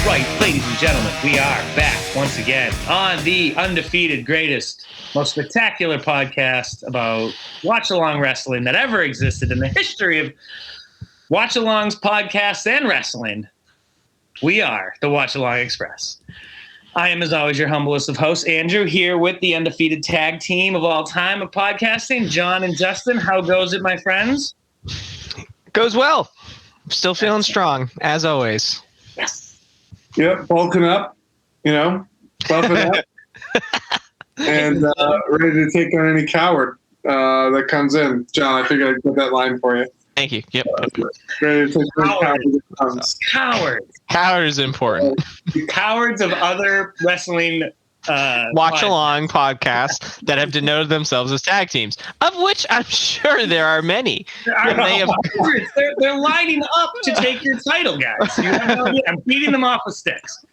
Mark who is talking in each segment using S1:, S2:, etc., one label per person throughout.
S1: right, ladies and gentlemen, we are back once again on the undefeated, greatest, most spectacular podcast about watch-along wrestling that ever existed in the history of watch-alongs, podcasts, and wrestling. We are the Watchalong Express. I am, as always, your humblest of hosts, Andrew, here with the undefeated tag team of all time of podcasting, John and Justin. How goes it, my friends?
S2: Goes well. Still feeling strong, as always.
S1: Yes.
S3: Yep, bulking up, buffing up, and ready to take on any coward that comes in. John, I figured I'd put that line for you.
S2: Thank you. Yep.
S3: Ready to take on any coward that comes.
S1: Cowards.
S2: Coward is important.
S1: The cowards of other wrestling
S2: Watch-along podcasts that have denoted themselves as tag teams, of which I'm sure there are many.
S1: They're lining up to take your title, guys. You have no idea. I'm beating them off with sticks.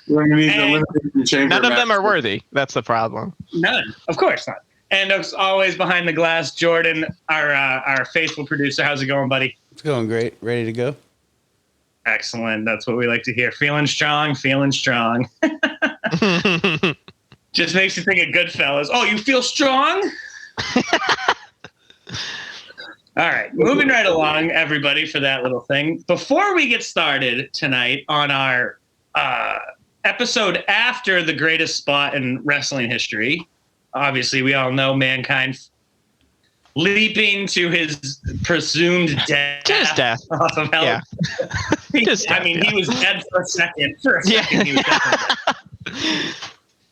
S3: We're going to need the elimination chamber.
S2: None of them are worthy. That's the problem.
S1: None. Of course not. And as always, behind the glass, Jordan, our faithful producer. How's it going, buddy?
S4: It's going great. Ready to go?
S1: Excellent. That's what we like to hear. Feeling strong, feeling strong. Just makes you think of Goodfellas. Oh, you feel strong? All right. Moving right along, everybody, for that little thing. Before we get started tonight on our episode after the greatest spot in wrestling history, obviously we all know Mankind leaping to his presumed death.
S2: Just death.
S1: Off of hell.
S2: Yeah.
S1: He was dead for a second. He was dead.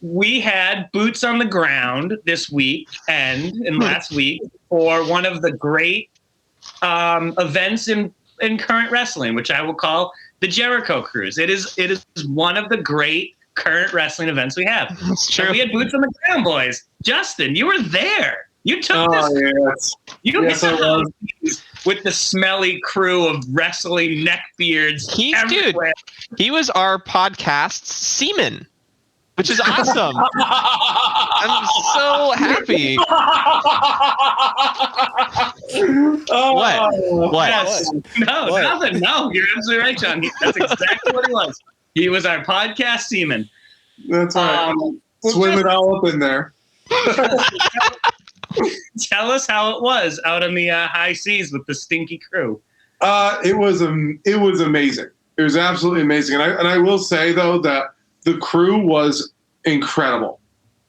S1: We had boots on the ground this week and last week for one of the great events in current wrestling, which I will call the Jericho Cruise. It is one of the great current wrestling events we have.
S2: That's true.
S1: And we had boots on the ground, boys. Justin, you were there. You took this.
S3: Yes.
S1: You
S3: Yes, I was.
S1: with the smelly crew of wrestling neckbeards.
S2: Dude, he was our podcast's seaman, which is awesome. I'm so happy. What?
S1: Yes. No,
S4: What?
S1: nothing. No, you're absolutely right, John. That's exactly what he was. He was our podcast seaman.
S3: That's right. Swimming all up in there.
S1: Tell us how it was out on the high seas with the stinky crew.
S3: It was amazing. It was absolutely amazing. And I will say, though, that the crew was incredible.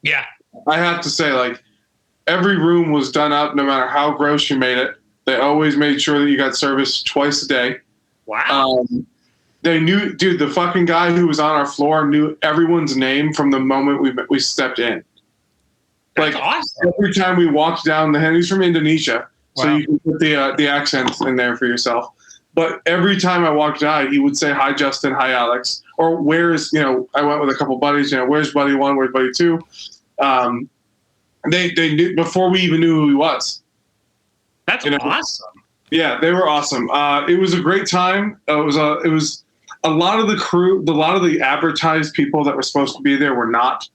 S1: Yeah.
S3: I have to say, like, every room was done up, no matter how gross you made it. They always made sure that you got service twice a day.
S1: Wow.
S3: They knew, dude, the fucking guy who was on our floor knew everyone's name from the moment we stepped in.
S1: That's
S3: Like,
S1: awesome.
S3: every time we walked down the he's from Indonesia, so
S1: Wow.
S3: you can put the accent in there for yourself. But every time I walked by, he would say, "Hi, Justin. Hi, Alex." Or where's, I went with a couple buddies, where's buddy one, where's buddy two? They knew before we even knew who he was.
S1: That's awesome.
S3: Yeah, they were awesome. It was a great time. It was a lot of the crew, a lot of the advertised people that were supposed to be there were not.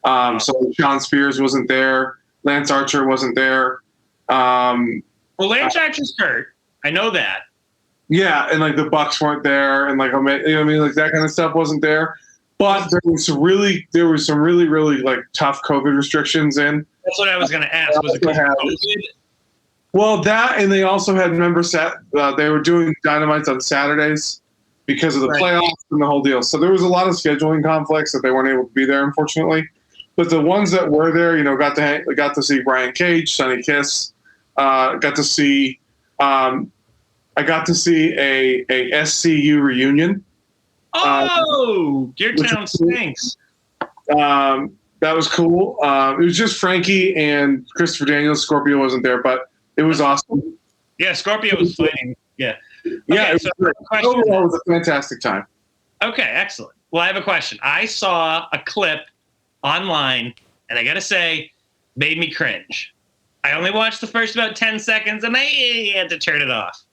S3: So Sean Spears wasn't there. Lance Archer wasn't there.
S1: Well, Lance Archer's hurt. I know that.
S3: Yeah, and like the Bucks weren't there, and like like that kind of stuff wasn't there. But there was some really like tough COVID restrictions in.
S1: That's what I was going to ask. Was it because of COVID?
S3: Well, that, and they also had they were doing Dynamites on Saturdays because of the playoffs and the whole deal. So there was a lot of scheduling conflicts that they weren't able to be there, unfortunately. But the ones that were there, got to see Brian Cage, Sonny Kiss, got to see a SCU reunion.
S1: Oh, your town stinks.
S3: That was cool. It was just Frankie and Christopher Daniels. Scorpio wasn't there, but it was awesome.
S1: Yeah, Scorpio was fighting. Yeah.
S3: Yeah,
S1: Okay,
S3: it was great. Overall, it was a fantastic time.
S1: Okay, excellent. Well, I have a question. I saw a clip online, and I got to say, made me cringe. I only watched the first about 10 seconds, and I had to turn it off.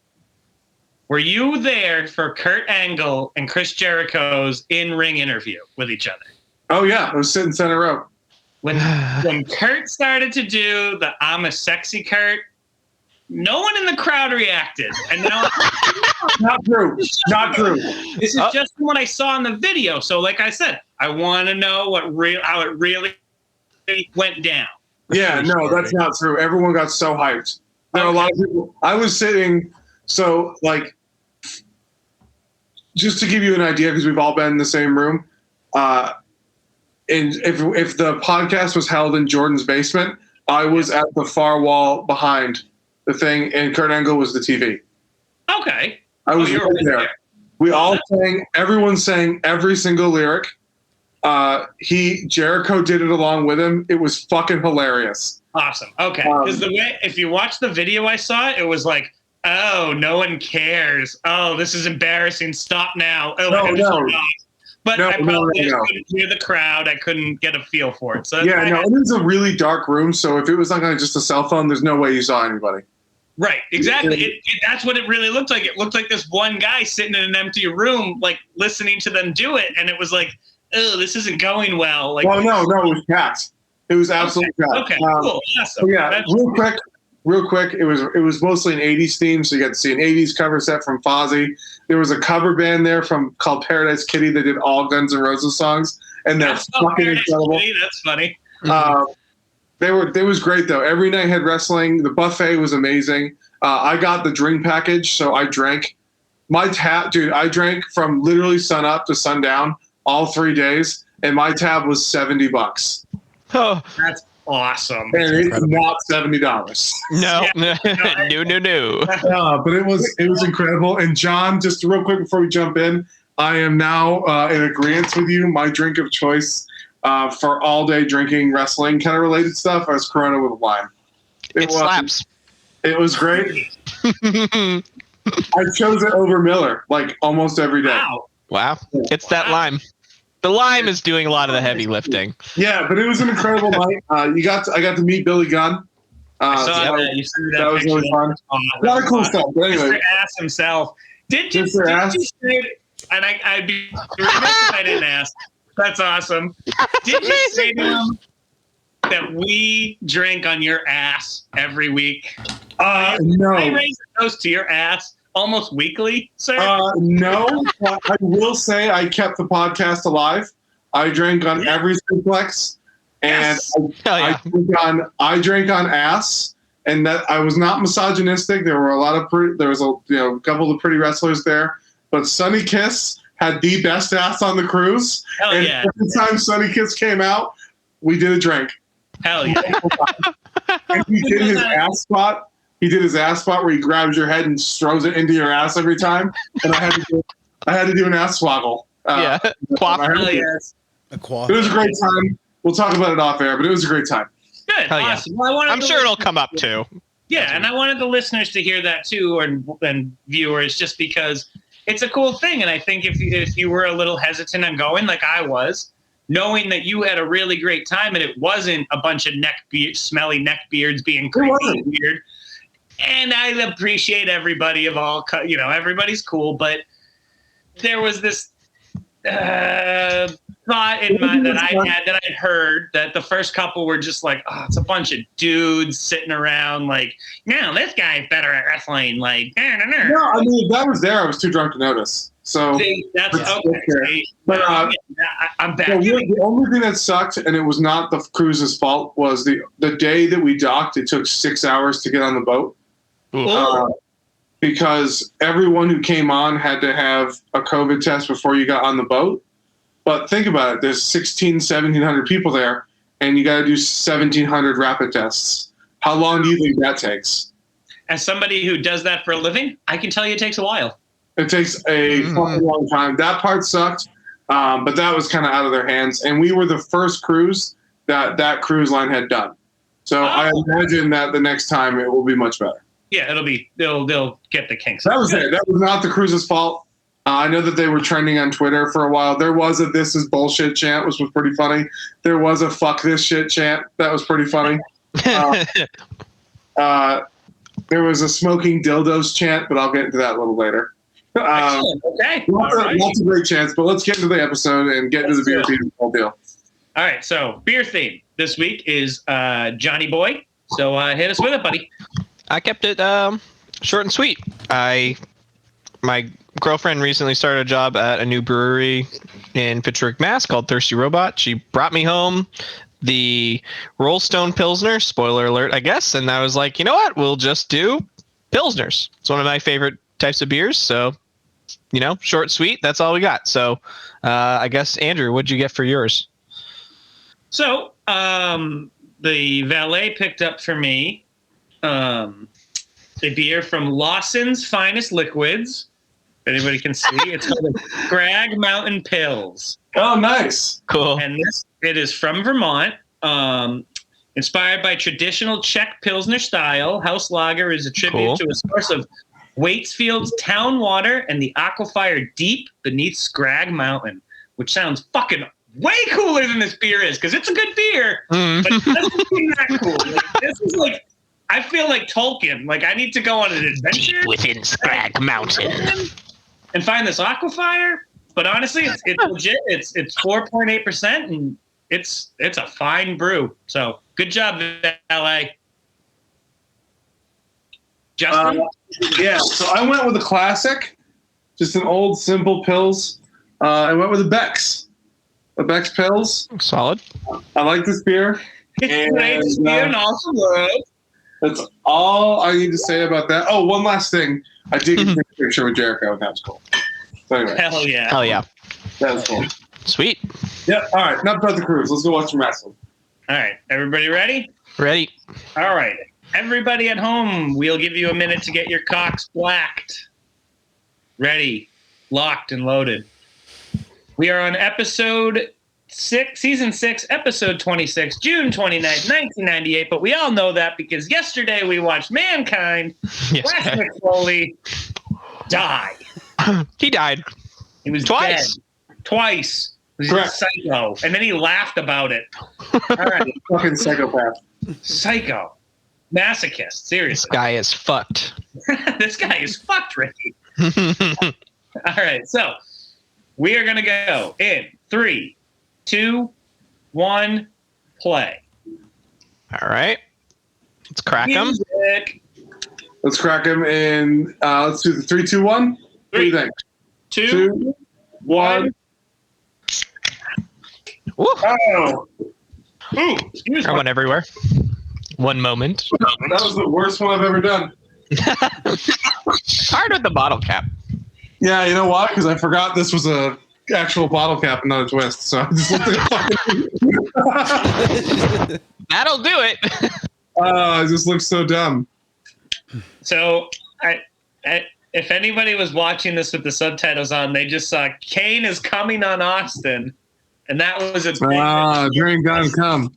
S1: Were you there for Kurt Angle and Chris Jericho's in-ring interview with each other?
S3: Oh, yeah. I was sitting center row.
S1: When Kurt started to do the "I'm a sexy Kurt," no one in the crowd reacted. And now
S3: Not true. Not true.
S1: this is just what I saw in the video. So like I said, I want to know how it really went down.
S3: Yeah, no, that's not true. Everyone got so hyped. There are a lot of people. I was sitting, so like, just to give you an idea, because we've all been in the same room. And if the podcast was held in Jordan's basement, I was at the far wall behind the thing, and Kurt Angle was the TV.
S1: Okay.
S3: I was
S1: you were
S3: right there. We all sang. Everyone sang every single lyric. Jericho did it along with him. It was fucking hilarious.
S1: Awesome. Okay. Because the way, if you watch the video I saw, it was like, oh, no one cares. Oh, this is embarrassing. Stop now. Oh,
S3: No.
S1: But
S3: No,
S1: I probably
S3: no.
S1: couldn't hear the crowd. I couldn't get a feel for it. So
S3: Yeah, no, it is a really dark room. So if it was like just a cell phone, there's no way you saw anybody.
S1: Right, exactly. That's what it really looked like. It looked like this one guy sitting in an empty room, like listening to them do it, and it was like, oh, this isn't going well. Like,
S3: Well, no, it was packed. It was absolutely packed.
S1: Okay, cool, awesome.
S3: Yeah, real quick. It was mostly an '80s theme, so you got to see an '80s cover set from Fozzy. There was a cover band there called Paradise Kitty that did all Guns N' Roses songs, and they're fucking incredible.
S1: Kitty, that's funny.
S3: It was great though. Every night had wrestling. The buffet was amazing. I got the drink package, so I drank. I drank from literally sun up to sundown all 3 days, and my tab was $70.
S2: Oh,
S1: That's awesome.
S3: And it's not $70.
S2: no.
S1: Yeah.
S2: No.
S3: But it was incredible. And John, just real quick before we jump in, I am now in agreement with you. My drink of choice for all day drinking wrestling kind of related stuff is Corona with lime.
S2: It slaps.
S3: It was great. I chose it over Miller like almost every day.
S2: Wow. It's that lime. The lime is doing a lot of the heavy lifting.
S3: Yeah, but it was an incredible night. I got to meet Billy Gunn. That was really fun. A lot of cool stuff. But anyway,
S1: Mr. Ass himself. Did you say, and I'd be remiss if I didn't ask. That's awesome. Did you say to him that we drink on your ass every week?
S3: no.
S1: I raise a toast to your ass almost weekly, sir.
S3: No. I will say I kept the podcast alive. I drank on every suplex, and I drank on ass, and that I was not misogynistic. There were there was a couple of pretty wrestlers there, but Sonny Kiss had the best ass on the cruise.
S1: Hell
S3: and
S1: yeah!
S3: every time Sonny Kiss came out, we did a drink.
S1: Hell yeah!
S3: And he did his ass spot. He did his ass spot where he grabs your head and throws it into your ass every time, and I had to do an ass swoggle. It was a great time. We'll talk about it off air, but it was a great time.
S1: Good, awesome. Well,
S2: I'm sure it'll come up too.
S1: Yeah, and I wanted the listeners to hear that too, and viewers, just because it's a cool thing. And I think if you were a little hesitant on going, like I was, knowing that you had a really great time and it wasn't a bunch of smelly neck beards being creepy weird. And I appreciate everybody of all, everybody's cool, but there was this thought in mind that I heard that the first couple were just like, oh, it's a bunch of dudes sitting around like, no, this guy's better at wrestling. Like,
S3: no, I mean, if that was there, I was too drunk to notice. So
S1: that's okay.
S3: But
S1: I'm back.
S3: The only thing that sucked, and it was not the cruise's fault, was the day that we docked. It took 6 hours to get on the boat. Because everyone who came on had to have a COVID test before you got on the boat. But think about it. There's 1,700 people there, and you got to do 1,700 rapid tests. How long do you think that takes?
S1: As somebody who does that for a living, I can tell you it takes a while.
S3: It takes a fucking long time. That part sucked, but that was kind of out of their hands. And we were the first cruise that cruise line had done. So I imagine that the next time it will be much better.
S1: Yeah, they'll get the kinks.
S3: That was it. That was not the cruise's fault. I know that they were trending on Twitter for a while. There was a "this is bullshit" chant, which was pretty funny. There was a "fuck this shit" chant. That was pretty funny. There was a "smoking dildos" chant, but I'll get into that a little later.
S1: Okay.
S3: Lots of great chants, but let's get into the episode and get into the beer theme whole deal.
S1: All right, so beer theme this week is Johnny Boy. So hit us with it, buddy.
S2: I kept it short and sweet. My girlfriend recently started a job at a new brewery in Pittsburgh, Mass. called Thirsty Robot. She brought me home the Rollstone Pilsner. Spoiler alert, I guess. And I was like, you know what? We'll just do Pilsners. It's one of my favorite types of beers. So, short, sweet. That's all we got. So, I guess Andrew, what'd you get for yours?
S1: So, the valet picked up for me a beer from Lawson's Finest Liquids. If anybody can see, it's called the Scrag Mountain Pils.
S3: Oh, nice.
S2: Cool.
S1: And it is from Vermont. Inspired by traditional Czech Pilsner style, House Lager is a tribute to a source of Waitsfield's town water and the aquifer deep beneath Scrag Mountain, which sounds fucking way cooler than this beer is, because it's a good beer, but it doesn't seem that cool. Like, this is like, I feel like Tolkien. Like, I need to go on an adventure
S2: Deep within Scrag Mountain
S1: and find this aquifer. But honestly, it's legit. It's 4.8%, and it's a fine brew. So good job, LA. Justin?
S3: Yeah, so I went with a classic, just an old simple Pils. I went with the Beck's Pils.
S2: Solid.
S3: I like this beer.
S1: It's great to be an awesome world.
S3: That's all I need to say about that. Oh, one last thing. I did get a picture with Jericho, and that was cool. So anyway,
S1: Hell yeah.
S2: Hell yeah.
S3: that was cool.
S2: Sweet.
S3: Yep. All right, enough about the cruise. Let's go watch some wrestling.
S1: All right, everybody ready?
S2: Ready.
S1: All right. Everybody at home, we'll give you a minute to get your cocks blacked. Ready, locked, and loaded. We are on episode 6, season 6, episode 26, June 29th, 1998. But we all know that because yesterday we watched Mankind, Wes Foley, die.
S2: He died.
S1: He was
S2: Twice.
S1: dead. Twice. He was a
S3: Correct.
S1: psycho. And then he laughed about it. All right.
S3: Fucking psychopath.
S1: Psycho. Masochist.
S2: This
S1: Seriously.
S2: guy is fucked.
S1: This guy is fucked, Ricky. All right. So we are going to go in 3, 2, 1, play.
S2: All right. Let's crack him.
S1: Music.
S3: Let's crack him in. Let's do the 3, 2, 1. What do you think?
S1: 2, 1.
S2: Woo.
S3: Oh,
S1: Ooh, excuse
S2: I
S1: me.
S2: went everywhere. One moment.
S3: that was the worst one I've ever done.
S2: Hard with the bottle cap.
S3: Yeah, you know why? Because I forgot this was a actual bottle cap and not a twist. So I just looked at it.
S2: That'll do it.
S3: It just looks so dumb.
S1: So, if anybody was watching this with the subtitles on, they just saw Kane is coming on Austin, and that was a big
S3: Drink on come.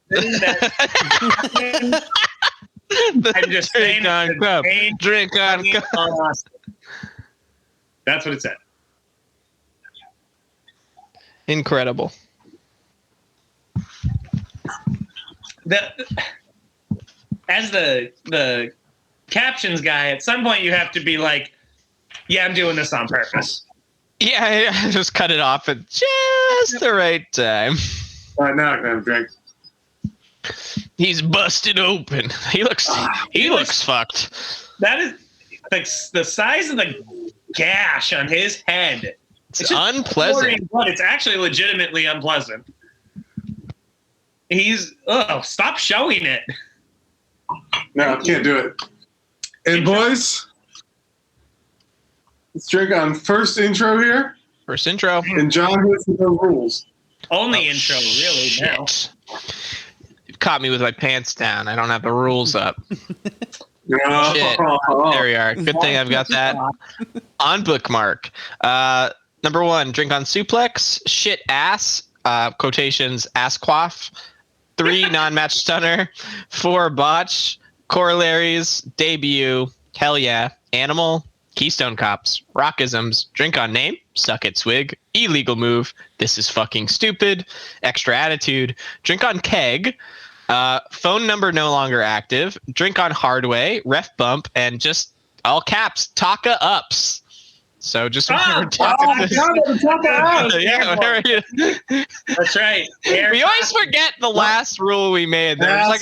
S1: I'm just saying,
S2: Drink on cup.
S1: Kane
S2: Drink on
S1: coming
S2: cup.
S1: on Austin. That's what it said.
S2: Incredible.
S1: As the captions guy, at some point you have to be like, yeah, I'm doing this on purpose.
S2: Yeah, I just cut it off at just the right time.
S3: All right, now I can have a drink.
S2: He's busted open. He looks fucked.
S1: That is like the size of the gash on his head.
S2: It's
S1: just
S2: unpleasant.
S1: pouring blood. It's actually legitimately unpleasant. Stop showing it.
S3: No, can't do it. And boys, let's drink on first intro here.
S2: First intro.
S3: And John hits with the rules.
S1: Only intro, really, now.
S2: Shit. You caught me with my pants down. I don't have the rules up. Shit. There we are. Good thing I've got that on bookmark. Number 1, drink on suplex. Shit ass. Quotations ass quaff. 3, non-match stunner. 4, botch. Corollaries. Debut. Hell yeah. Animal. Keystone Cops. Rockisms. Drink on name. Suck it swig. Illegal move. This is fucking stupid. Extra attitude. Drink on keg. Phone number no longer active. Drink on hardway. Ref bump. And just all caps. Taka ups. So just whenever
S1: That's right.
S2: We always forget the last rule we made. There. It's like,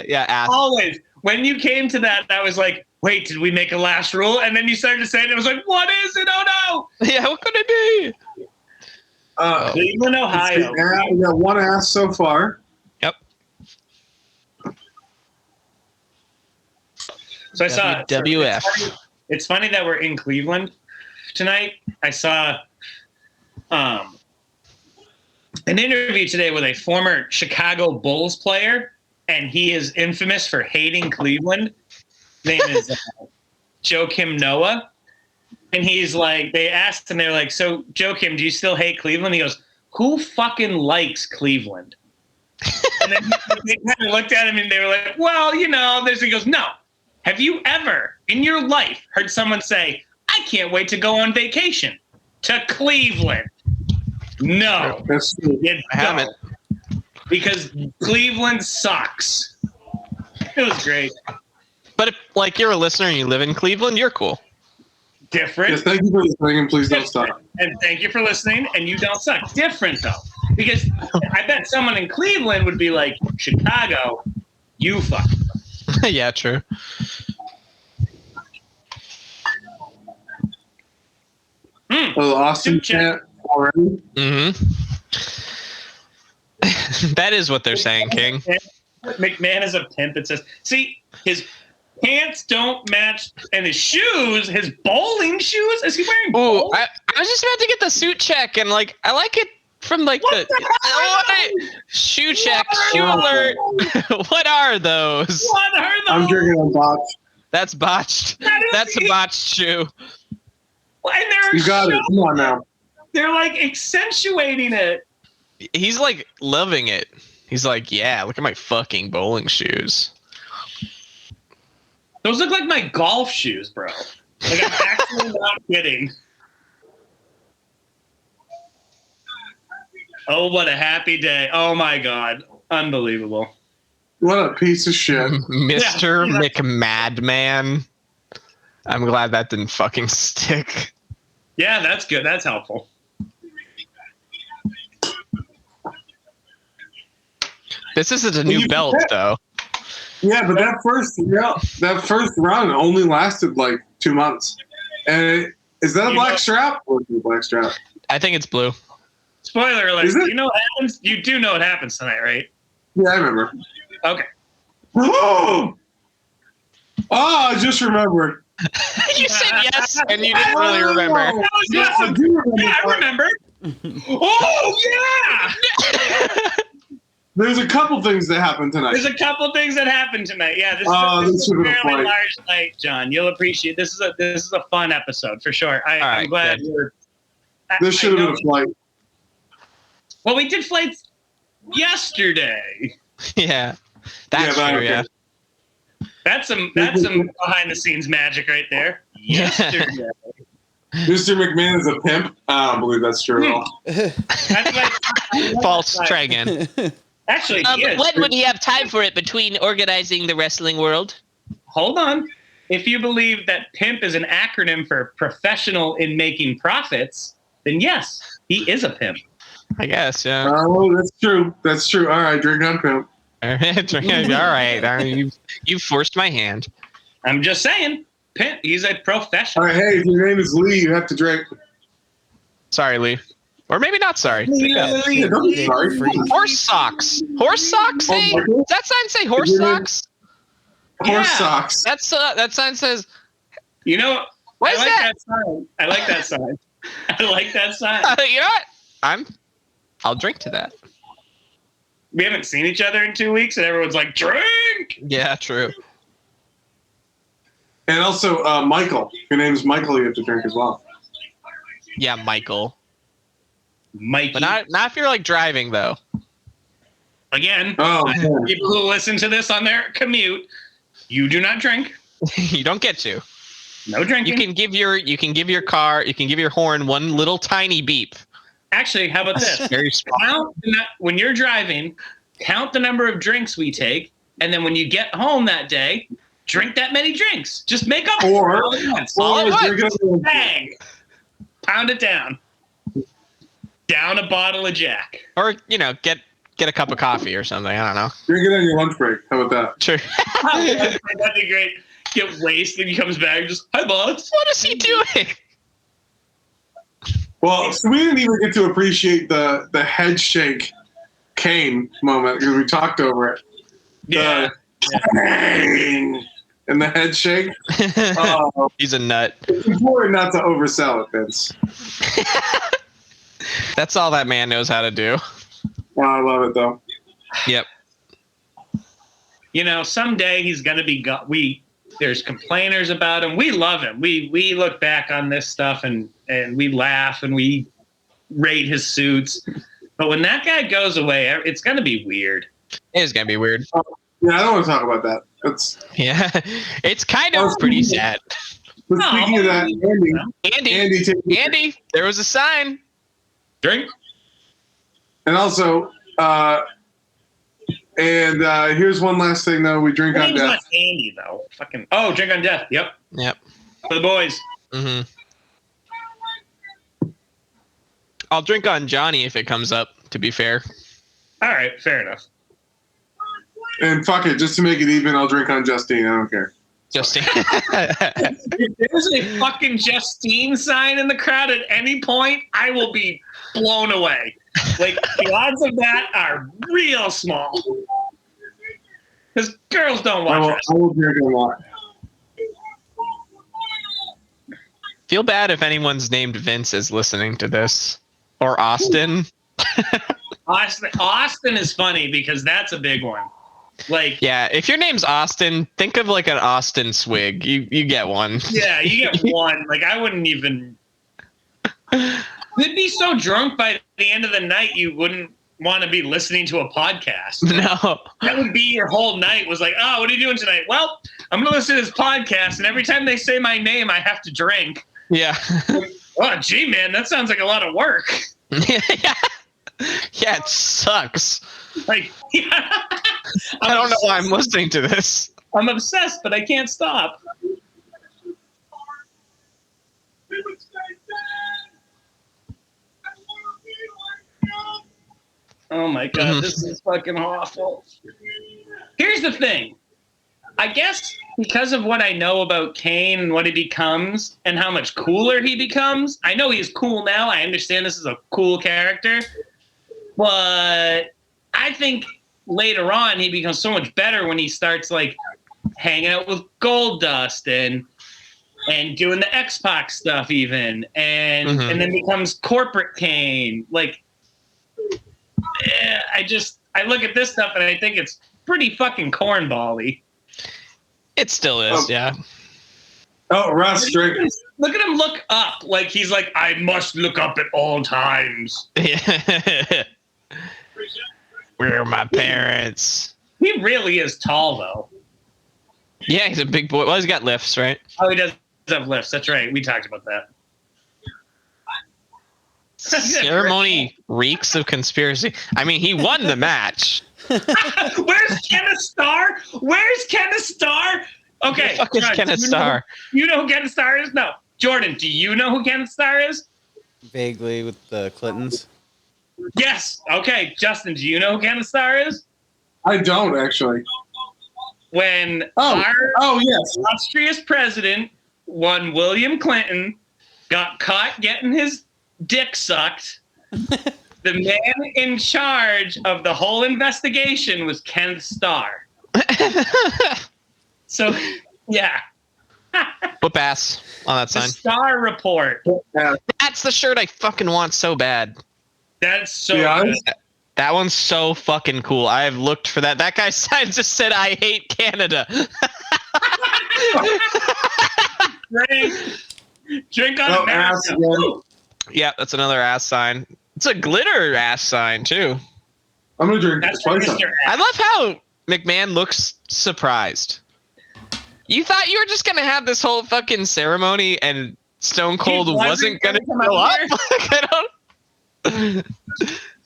S2: yeah, ass.
S1: Always. when you came to that, I was like, wait, did we make a last rule? And then you started to say it. I was like, what is it? Oh
S2: no! Yeah, what could it be?
S1: Cleveland, Ohio.
S3: We got one ass so far.
S2: Yep.
S1: So I saw
S2: WF.
S1: It's funny that we're in Cleveland tonight. I saw an interview today with a former Chicago Bulls player, and he is infamous for hating Cleveland. His name is Joakim Noah. And he's like, they asked him, they're like, so Joakim, do you still hate Cleveland? He goes, who fucking likes Cleveland? And then they kind of looked at him and they were like, well, he goes, no. Have you ever in your life heard someone say, I can't wait to go on vacation to Cleveland? No.
S2: I haven't.
S1: Because Cleveland sucks. It was great.
S2: But if you're a listener and you live in Cleveland, you're cool.
S1: Different.
S3: Yes, thank you for listening, and please don't stop.
S1: And thank you for listening, and you don't suck. Different, though. Because I bet someone in Cleveland would be like, Chicago, you fuck.
S2: Yeah, true.
S3: Austin chant already.
S2: Mm-hmm. That is what they're saying, King.
S1: McMahon is a pimp. It says, see, his pants don't match, and his shoes, his bowling shoes. Is he wearing?
S2: Oh, I was just about to get the suit check, and I like it from shoe check, shoe alert. What are those?
S1: What are those?
S3: I'm drinking on botch.
S2: That's botched. That's a botched shoe.
S1: And
S3: You got it. Come on now.
S1: They're accentuating it.
S2: He's loving it. He's like, yeah, look at my fucking bowling shoes.
S1: Those look like my golf shoes, bro. I'm actually not kidding. Oh, what a happy day. Oh, my God. Unbelievable.
S3: What a piece of shit.
S2: Mr. McMadman. I'm glad that didn't fucking stick.
S1: Yeah, that's good. That's helpful.
S2: This isn't a new belt, though.
S3: Yeah, but that first run only lasted 2 months. And is that a black strap? Or is it a black strap?
S2: I think it's blue.
S1: Spoiler alert. You know what happens? You do know what happens tonight, right?
S3: Yeah, I remember.
S1: Okay.
S3: Oh, I just remembered.
S2: You said yes, and you didn't really remember.
S3: I do remember.
S1: Yeah, I remember. Oh, yeah!
S3: There's a couple things that happened tonight.
S1: There's a couple things that happened tonight. Yeah, this is a fairly large night, John. You'll appreciate this is a fun episode for sure. I'm glad you're.
S3: This should have been a flight.
S1: Well, we did flights yesterday.
S2: Yeah, that's true. Yeah,
S1: that's some behind the scenes magic right there. Yesterday.
S3: Mr. McMahon is a pimp. I don't believe that's true at all.
S2: False. Try again.
S1: Actually,
S5: when would he have time for it between organizing the wrestling world?
S1: Hold on. If you believe that PIMP is an acronym for professional in making profits, then yes, he is a pimp.
S2: I guess, yeah.
S3: Oh, that's true. That's true. All right, drink on pimp.
S2: All right. You forced my hand.
S1: I'm just saying, pimp. He's a professional.
S3: All right, hey, if your name is Lee, you have to drink.
S2: Sorry, Lee. Or maybe not sorry.
S3: Yeah, don't be sorry.
S2: Horse socks. Horse socks? Hey, does that sign say horse socks?
S3: Horse socks.
S2: That sign says.
S1: You know,
S2: what is that?
S1: I like that sign. I like that sign.
S2: You know what? I'll drink to that.
S1: We haven't seen each other in 2 weeks, and everyone's like, drink!
S2: Yeah, true.
S3: And also, Michael. Your name is Michael, you have to drink as well.
S2: Yeah, Michael.
S1: Mikey.
S2: But not if you're driving, though.
S1: Again,
S3: people
S1: who listen to this on their commute, you do not drink.
S2: You don't get to.
S1: No drinking.
S2: You can give your horn one little tiny beep.
S1: Actually, how about this?
S2: Very small.
S1: When you're driving, count the number of drinks we take, and then when you get home that day, drink that many drinks. Just make up
S3: or
S1: bang, pound it down. Down a bottle of Jack.
S2: Or, get get a cup of coffee or something. I don't know.
S3: Drink it on your lunch break. How about that?
S2: Sure.
S1: That'd be great. Get wasted, he comes back, just, hi, boss.
S2: What is he doing?
S3: Well, so we didn't even get to appreciate the head shake Kane moment because we talked over it.
S1: Yeah.
S3: Kane! And the head shake. Oh,
S2: He's a nut.
S3: it's important not to oversell it, Vince.
S2: That's all that man knows how to do.
S3: Oh, I love it, though.
S2: Yep.
S1: You know, someday he's going to be there's complainers about him. We love him. We look back on this stuff and we laugh and we rate his suits. But when that guy goes away, it's going to be weird.
S2: It is going to be weird.
S3: Yeah, I don't want to talk about that.
S2: Yeah. It's kind of pretty sad.
S3: But speaking of that,
S2: Andy, there was a sign.
S1: Drink.
S3: And also, here's one last thing, though. We drink on
S1: Name's
S3: death.
S1: not Andy, though. Drink on death. Yep. For the boys.
S2: Mm-hmm. I'll drink on Johnny if it comes up, to be fair.
S1: All right, fair enough.
S3: And fuck it, just to make it even, I'll drink on Justine. I don't care.
S2: Justine.
S1: If there's a fucking Justine sign in the crowd at any point, I will be blown away. Like, the odds of that are real small. Because girls don't watch
S3: I
S1: wrestling.
S3: will drink a lot.
S2: Feel bad if anyone's named Vince is listening to this. Or Austin.
S1: Austin is funny because that's a big one. Like,
S2: Yeah, if your name's Austin, think of like an Austin swig. You get one.
S1: yeah, you get one. Like, I wouldn't even. You'd be so drunk by the end of the night, you wouldn't want to be listening to a podcast.
S2: No.
S1: That would be your whole night. Was like, oh, what are you doing tonight? Well, I'm gonna listen to this podcast, and every time they say my name, I have to drink.
S2: Yeah.
S1: Oh, gee, man, that sounds like a lot of work.
S2: Yeah, it sucks.
S1: Like, yeah.
S2: I don't know why I'm listening to this.
S1: I'm obsessed, but I can't stop. Oh my God, this is fucking awful. Here's the thing. I guess because of what I know about Kane and what he becomes and how much cooler he becomes, I know he's cool now. I understand this is a cool character. But I think later on he becomes so much better when he starts like hanging out with Goldust and doing the X-Pac stuff even and then becomes corporate Kane. Like, I look at this stuff and I think it's pretty fucking cornball-y.
S2: It still is, yeah.
S3: Oh, Russ, drink.
S1: Look at him look up. Like, he's like, I must look up at all times.
S2: Where are my parents?
S1: He really is tall, though.
S2: Yeah, he's a big boy. Well, he's got lifts, right?
S1: Oh, he does have lifts. That's right. We talked about that.
S2: Ceremony reeks of conspiracy. I mean, he won the match.
S1: Where's Kenneth Starr? Where's Kenneth Starr? Okay.
S2: Who the fuck is Kenneth Starr?
S1: You know who Kenneth Starr is? No. Jordan, do you know who Kenneth Starr is?
S4: Vaguely with the Clintons.
S1: Yes. Okay. Justin, do you know who Kenneth Starr is?
S3: I don't, actually.
S1: When
S3: our yes,
S1: illustrious president, one William Clinton, got caught getting his dick sucked, the man in charge of the whole investigation was Kenneth Starr. So, yeah.
S2: Whoop ass on that
S1: The
S2: sign.
S1: Starr Report.
S2: That's the shirt I fucking want so bad.
S1: That's so
S3: Yeah,
S1: good.
S2: That one's so fucking cool. I have looked for that. That guy's sign just said, I hate Canada.
S1: Drink on America. Woo!
S2: Yeah, that's another ass sign. It's a glitter ass sign, too.
S3: I'm going to drink
S1: That's for
S3: twice.
S1: Mr.
S2: I love how McMahon looks surprised. You thought you were just going to have this whole fucking ceremony and Stone Cold wasn't going to show up? I don't...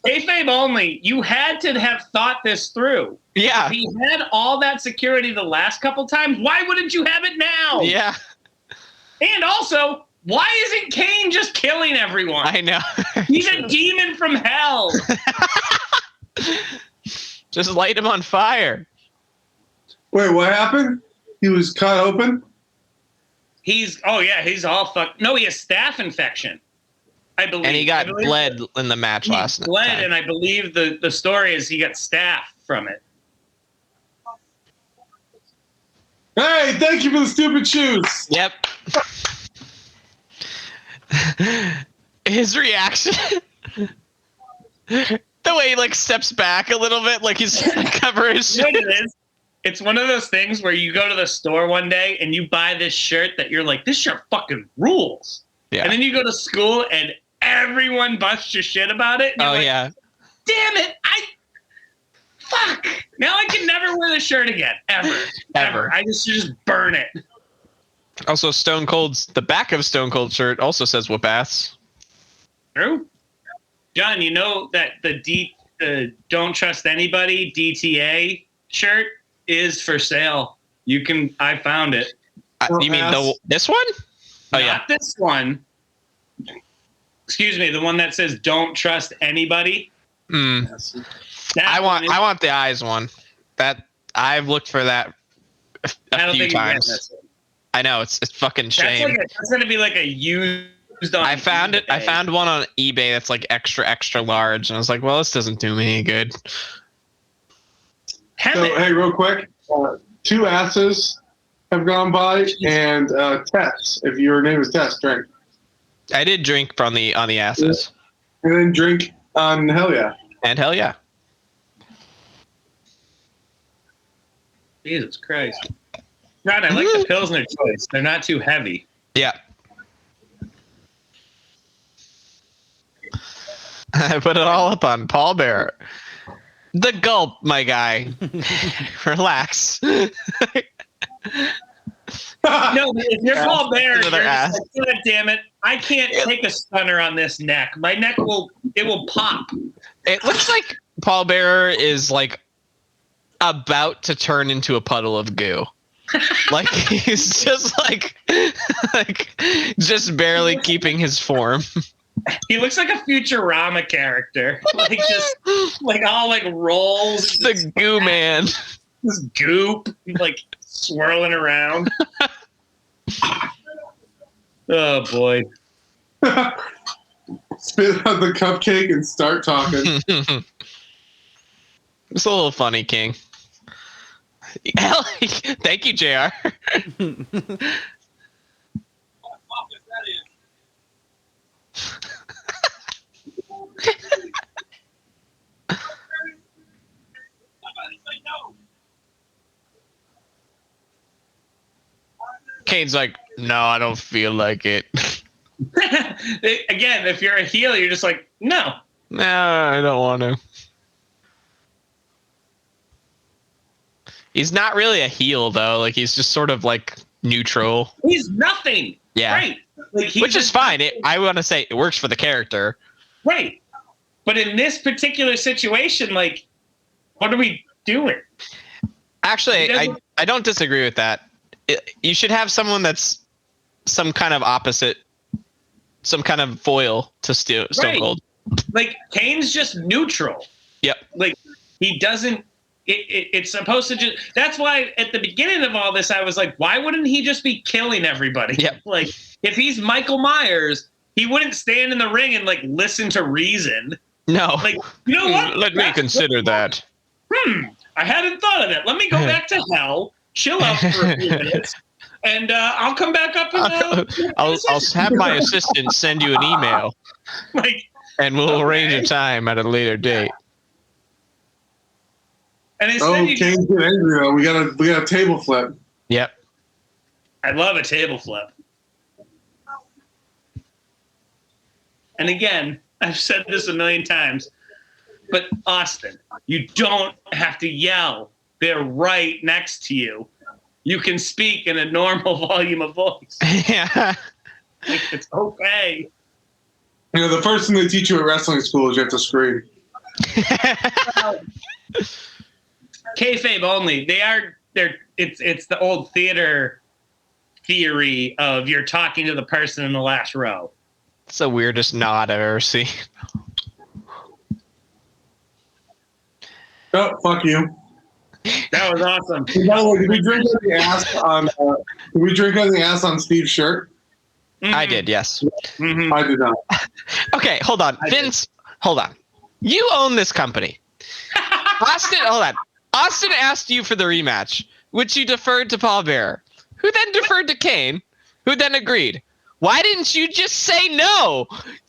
S1: Kayfabe only. You had to have thought this through.
S2: Yeah.
S1: If he had all that security the last couple times, why wouldn't you have it now?
S2: Yeah.
S1: And also, why isn't Kane just killing everyone?
S2: I know.
S1: He's a demon from hell.
S2: Just light him on fire.
S3: Wait, what happened? He was cut open?
S1: He's all fucked. No, he has staph infection, I believe.
S2: And he got bled in the match last night.
S1: Bled, and I believe the story is he got staph from it.
S3: Hey, thank you for the stupid shoes.
S2: Yep. His reaction. The way he like steps back a little bit, like he's covering his
S1: You know
S2: shit.
S1: what it is? It's one of those things where you go to the store one day and you buy this shirt that you're like, this shirt fucking rules.
S2: Yeah.
S1: And then you go to school and everyone busts your shit about it. And
S2: Oh
S1: you're like,
S2: yeah.
S1: damn it! Fuck! Now I can never wear the shirt again, ever. I just burn it.
S2: Also, the back of Stone Cold shirt also says whoop ass.
S1: True. John, you know that the Don't Trust Anybody DTA shirt is for sale. I found it.
S2: You mean this one? Oh yeah.
S1: Not this one. Excuse me, the one that says "Don't trust anybody."
S2: I want the eyes one. That I've looked for that a few times. I know it's fucking shame.
S1: That's gonna be like a used.
S2: I found it. I found one on eBay that's like extra large, and I was like, well, this doesn't do me any good.
S3: So, hey, real quick, 2 asses have gone by, and Tess. If your name is Tess, drink.
S2: I did drink on the asses.
S3: And then drink on Hell Yeah.
S2: And Hell Yeah.
S1: Jesus Christ. God, I like the Pilsner choice. They're not too heavy.
S2: Yeah. I put it all up on Paul Bearer. The gulp, my guy. Relax.
S1: No, if you're Paul Bear, you're
S2: ass.
S1: like, God damn it! I can't take a stunner on this neck. My neck will pop.
S2: It looks like Paul Bearer is like about to turn into a puddle of goo. Like he's just like just barely keeping his form.
S1: He looks like a Futurama character, like just like all like rolls.
S2: The goo man.
S1: This goop, like swirling around. Oh boy!
S3: Spit out the cupcake and start talking.
S2: It's a little funny, King. Thank you, JR. Kane's like, no, I don't feel like it.
S1: Again, if you're a heel, you're just like, no.
S2: No, I don't want to. He's not really a heel, though. Like, he's just sort of, like, neutral.
S1: He's nothing.
S2: Yeah.
S1: Right. Like,
S2: which is fine. I want to say it works for the character.
S1: Right. But in this particular situation, like, what are we doing?
S2: Actually, I don't disagree with that. You should have someone that's some kind of opposite, some kind of foil to Stone Cold.
S1: Like, Kane's just neutral.
S2: Yep.
S1: Like, he doesn't. It's supposed to just. That's why at the beginning of all this, I was like, why wouldn't he just be killing everybody?
S2: Yep.
S1: Like, if he's Michael Myers, he wouldn't stand in the ring and, like, listen to reason.
S2: No.
S1: Like, you know what?
S2: Let me consider that.
S1: I hadn't thought of that. Let me go back to hell, chill out for a few minutes, and I'll come back up and
S2: I'll have my assistant send you an email.
S1: Like,
S2: and we'll arrange a time at a later date.
S1: And Kane's
S3: getting angry though. We got a table flip.
S2: Yep.
S1: I love a table flip. And again, I've said this a million times, but Austin, you don't have to yell. They're right next to you. You can speak in a normal volume of voice.
S2: Yeah.
S1: Like, it's okay.
S3: You know, the first thing they teach you at wrestling school is you have to scream.
S1: Kayfabe only. It's the old theater theory of you're talking to the person in the last row.
S2: It's the weirdest nod I've ever seen.
S3: Oh, fuck you.
S1: That was awesome.
S3: By the way, did we drink on the ass on? Did we drink on the ass on Steve's shirt?
S2: I did, yes.
S1: Mm-hmm.
S3: I did not.
S2: Okay, hold on. Vince, hold on. You own this company. Austin asked you for the rematch, which you deferred to Paul Bearer, who then deferred to Kane, who then agreed. Why didn't you just say no?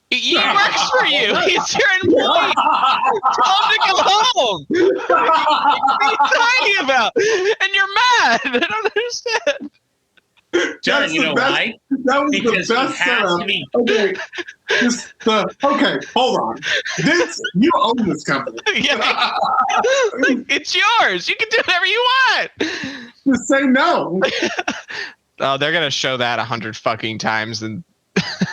S2: He works for you. He's your employee. Tell him to go home. What are you talking about? And you're mad. I don't understand.
S1: John, you know why?
S3: That was
S1: Because
S3: the
S1: he
S3: best
S1: has
S3: setup.
S1: to be.
S3: Okay, hold on. You own this company.
S2: Yeah. It's yours. You can do whatever you want.
S3: Just say no.
S2: Oh, they're gonna show that 100 fucking times, and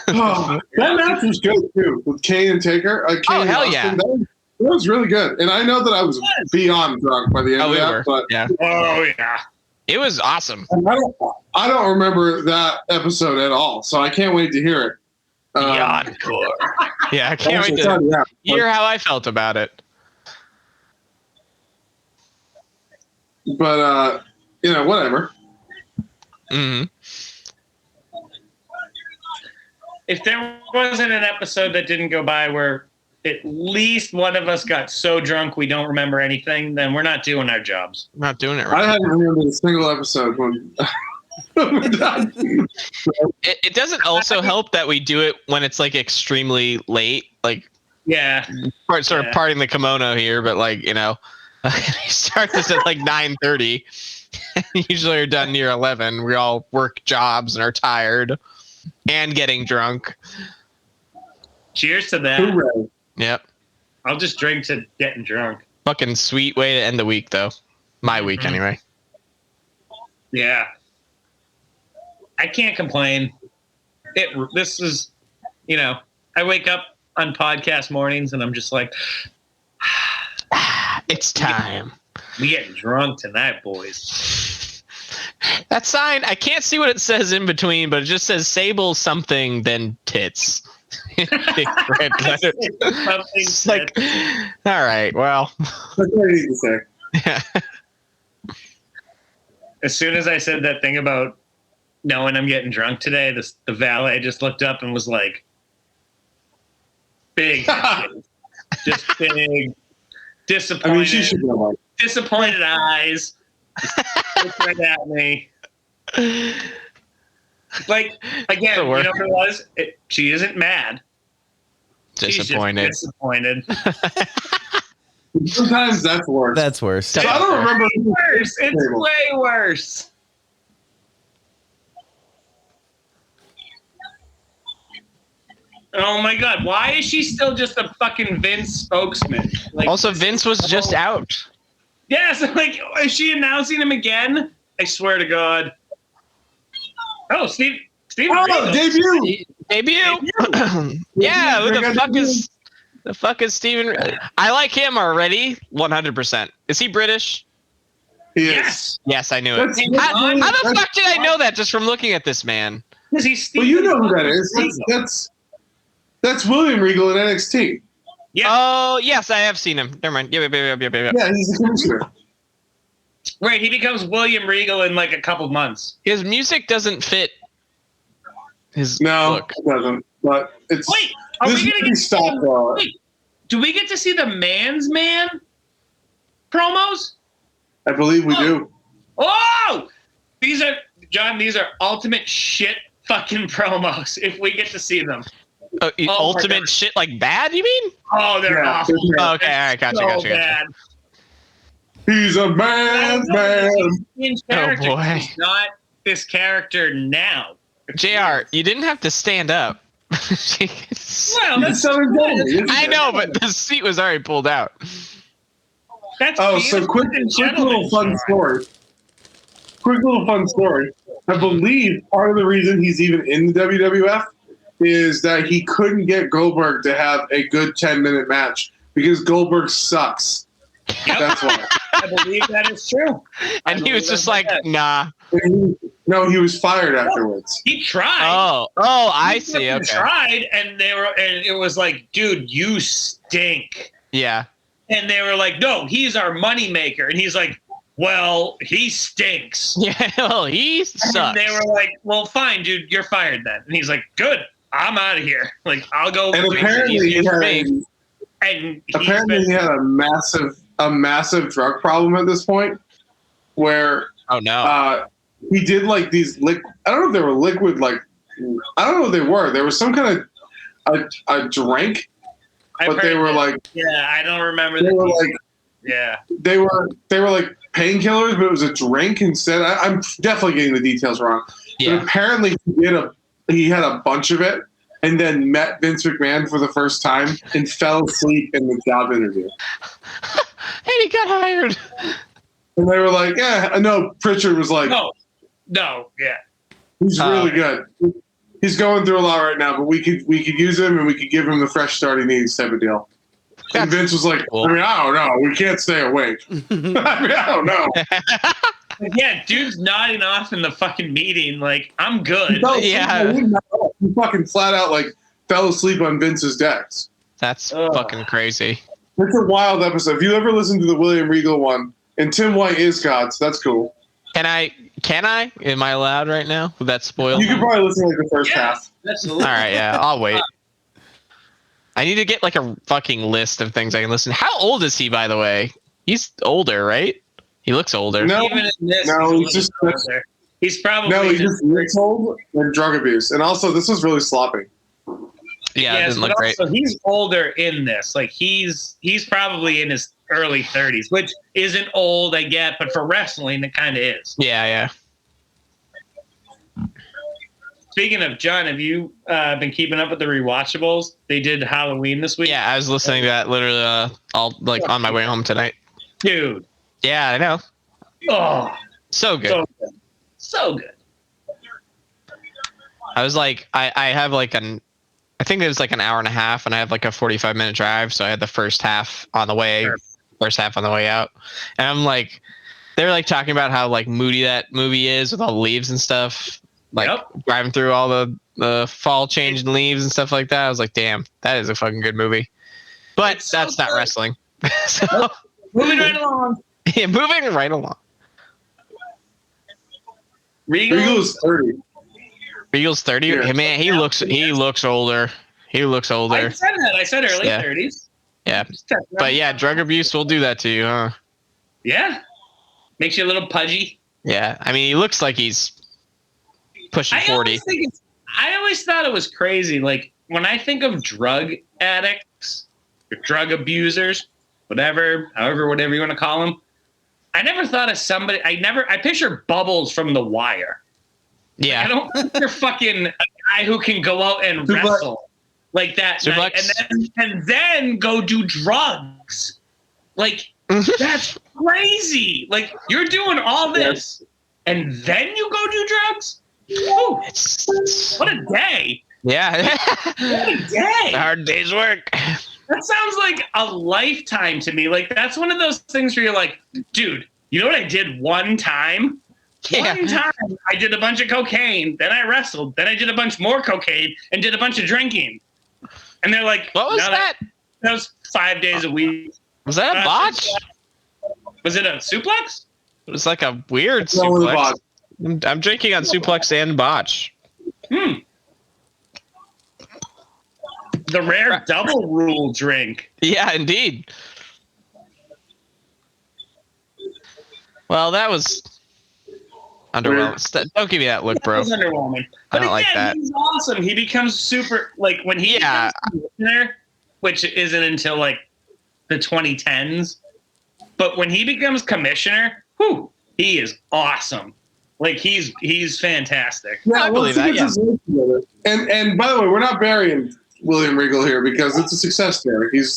S3: That match was good too with Kane and Taker. Kane and
S2: hell
S3: Austin.
S2: yeah.
S3: That was really good. And I know that I was beyond drunk by the end of that, but
S2: yeah,
S1: Oh yeah.
S2: it was awesome.
S3: I don't remember that episode at all, so I can't wait to hear it.
S1: Encore.
S2: Yeah, I can't wait to hear how I felt about it.
S3: But whatever.
S2: Hmm.
S1: If there wasn't an episode that didn't go by where at least one of us got so drunk we don't remember anything, then we're not doing our jobs.
S2: I'm not doing it
S3: I
S2: right.
S3: haven't remembered a single episode when we're done.
S2: It doesn't also help that we do it when it's like extremely late, like
S1: Yeah.
S2: sort of parting the kimono here, but like, you start this at like 9:30. Usually are done near 11. We all work jobs and are tired and getting drunk.
S1: Cheers to that.
S3: Hooray.
S2: Yep.
S1: I'll just drink to getting drunk.
S2: Fucking sweet way to end the week, though. My week, anyway.
S1: Yeah. I can't complain. This is, I wake up on podcast mornings and I'm just like,
S2: It's time.
S1: we getting drunk tonight, boys.
S2: That sign, I can't see what it says in between, but it just says Sable something, then tits. Red letter. It's like, all right, well.
S3: That's what I need to say.
S2: Yeah.
S1: As soon as I said that thing about knowing I'm getting drunk today, the valet just looked up and was like, big, just big, disappointed.
S3: I mean, she should know. Like,
S1: disappointed eyes. Just looked right at me. Like, again, you know what it was? She isn't mad.
S2: Disappointed.
S1: She's just disappointed.
S3: sometimes that's worse.
S4: That's worse.
S3: So I don't remember.
S1: It's worse. It's way worse. Oh my God! Why is she still just a fucking Vince spokesman? Like,
S2: Also, Vince was just out.
S1: yes, like, is she announcing him again? I swear to God. Oh, Steve.
S3: Oh, debut.
S2: Yeah, who the fuck is Steven? I like him already, 100%. Is he British?
S3: He is.
S1: Yes.
S2: Yes, I knew it. How the fuck did I know that just from looking at this man?
S1: Is he Steve?
S3: Well, you know who that is. That's William Regal in NXT.
S1: Yeah.
S2: Oh, yes, I have seen him. Never mind. Yeah.
S3: Yeah, he's the commissioner.
S1: Right, he becomes William Regal in like a couple months.
S2: His music doesn't fit his
S3: No,
S2: look.
S3: it doesn't. But it's
S1: Wait, are
S3: this
S1: we gonna
S3: movie
S1: get
S3: stopped.
S1: Wait, do we get to see the Man's Man promos?
S3: I believe we do.
S1: Oh, these are ultimate shit fucking promos. If we get to see them.
S2: Ultimate shit, like bad, you mean?
S1: Oh, they're
S3: Yeah,
S1: awful.
S2: Oh, okay, all right, gotcha.
S1: Bad.
S3: He's a man's man.
S1: He's character.
S2: Oh, boy.
S1: He's not this character now.
S2: JR, you didn't have to stand up.
S1: Well,
S3: That's so important.
S2: I know, but the seat was already pulled out.
S1: That's
S3: Oh, so quick little fun story. Quick little fun story. I believe part of the reason he's even in the WWF is that he couldn't get Goldberg to have a good 10-minute match because Goldberg sucks.
S1: Yep.
S3: That's why.
S1: I believe that is true.
S2: And he was just like, nah.
S3: No, he was fired afterwards.
S1: He tried.
S2: Oh, I
S1: He
S2: see.
S1: fucking
S2: Okay.
S1: tried, and it was like, dude, you stink.
S2: Yeah.
S1: And they were like, no, he's our moneymaker. And he's like, well, he stinks.
S2: Yeah, well, he sucks.
S1: And they were like, well, fine, dude, you're fired then. And he's like, good, I'm out of here. Like, I'll go.
S3: And apparently, he had a massive drug problem at this point, where
S2: oh no,
S3: he did like these I don't know if they were liquid, like I don't know what they were. There was some kind of a drink, but they were like,
S1: yeah, I don't remember.
S3: They were like,
S1: yeah,
S3: they were like painkillers, but it was a drink instead. I'm definitely getting the details wrong.
S2: Yeah.
S3: But apparently he had a bunch of it, and then met Vince McMahon for the first time and fell asleep in the job interview.
S2: And he got hired.
S3: And they were like, yeah, no. Pritchard was like,
S1: no, yeah.
S3: He's really good. He's going through a lot right now, but we could use him and we could give him the fresh start he needs type of deal. And Vince was like,
S2: cool.
S3: I don't know. We can't stay awake. I don't know.
S1: Yeah, dude's nodding off in the fucking meeting like, I'm good.
S2: Yeah.
S3: He fucking flat out like fell asleep on Vince's decks.
S2: That's fucking crazy.
S3: It's a wild episode. If you ever listen to the William Regal one, and Tim White is God, so that's cool.
S2: Can I? Am I allowed right now? Would that spoil?
S3: You could probably listen to like the first half.
S1: Absolutely.
S2: All right, yeah, I'll wait. I need to get like a fucking list of things I can listen. How old is he, by the way? He's older, right? He looks older.
S3: No,
S1: Even in this,
S3: he's just
S1: older. He's probably
S3: he just looks old and drug abuse, and also this was really sloppy.
S2: Yeah, it doesn't look great.
S1: So he's older in this. Like he's probably in his early 30s, which isn't old, I get, but for wrestling, it kind of is.
S2: Yeah.
S1: Speaking of John, have you been keeping up with the rewatchables? They did Halloween this week.
S2: Yeah, I was listening to that literally all like on my way home tonight.
S1: Dude.
S2: Yeah, I know.
S1: Oh,
S2: so good.
S1: So good.
S2: I was like, I have like I think it was like an hour and a half, and I have like a 45-minute drive, so I had the first half on the way. Sure. First half on the way out, and I'm like, they're like talking about how like moody that movie is with all the leaves and stuff, like driving through all the fall change and leaves and stuff like that. I was like, damn, that is a fucking good movie, but that's not wrestling. So
S1: moving right along.
S2: Yeah, moving right along.
S3: Regal's 30.
S2: Regal's 30. Yeah. Hey, man, he looks older. He looks older.
S1: I said that. I said early 30s.
S2: Yeah, but yeah, drug abuse will do that to you, huh?
S1: Yeah, makes you a little pudgy.
S2: Yeah, I mean, he looks like he's pushing 40.
S1: I always thought it was crazy. Like when I think of drug addicts or drug abusers, whatever you want to call them, I never thought of somebody. I picture Bubbles from The Wire.
S2: Yeah,
S1: like, I don't picture fucking a guy who can go out and wrestle. Like that night, and then go do drugs. Like that's crazy. Like you're doing all this, and then you go do drugs. Woo. What a day!
S2: Yeah,
S1: what a day!
S2: A hard day's work.
S1: That sounds like a lifetime to me. Like that's one of those things where you're like, dude, you know what I did one time?
S2: Yeah.
S1: One time I did a bunch of cocaine, then I wrestled, then I did a bunch more cocaine, and did a bunch of drinking. And they're like,
S2: what was that?
S1: That was 5 days a week.
S2: Was that a botch?
S1: Was it a suplex?
S2: It was like a weird suplex. I'm drinking on suplex and botch.
S1: The rare double rule drink.
S2: Yeah, indeed. Well, that was underwhelming. Don't give me that look, bro.
S1: That was underwhelming.
S2: But I don't like that.
S1: He's awesome. He becomes super, like, when he becomes commissioner, which isn't until, like, the 2010s. But when he becomes commissioner, he is awesome. Like, he's fantastic.
S3: Yeah,
S2: I believe that, yeah.
S3: And by the way, we're not burying William Regal here because it's a success story. He's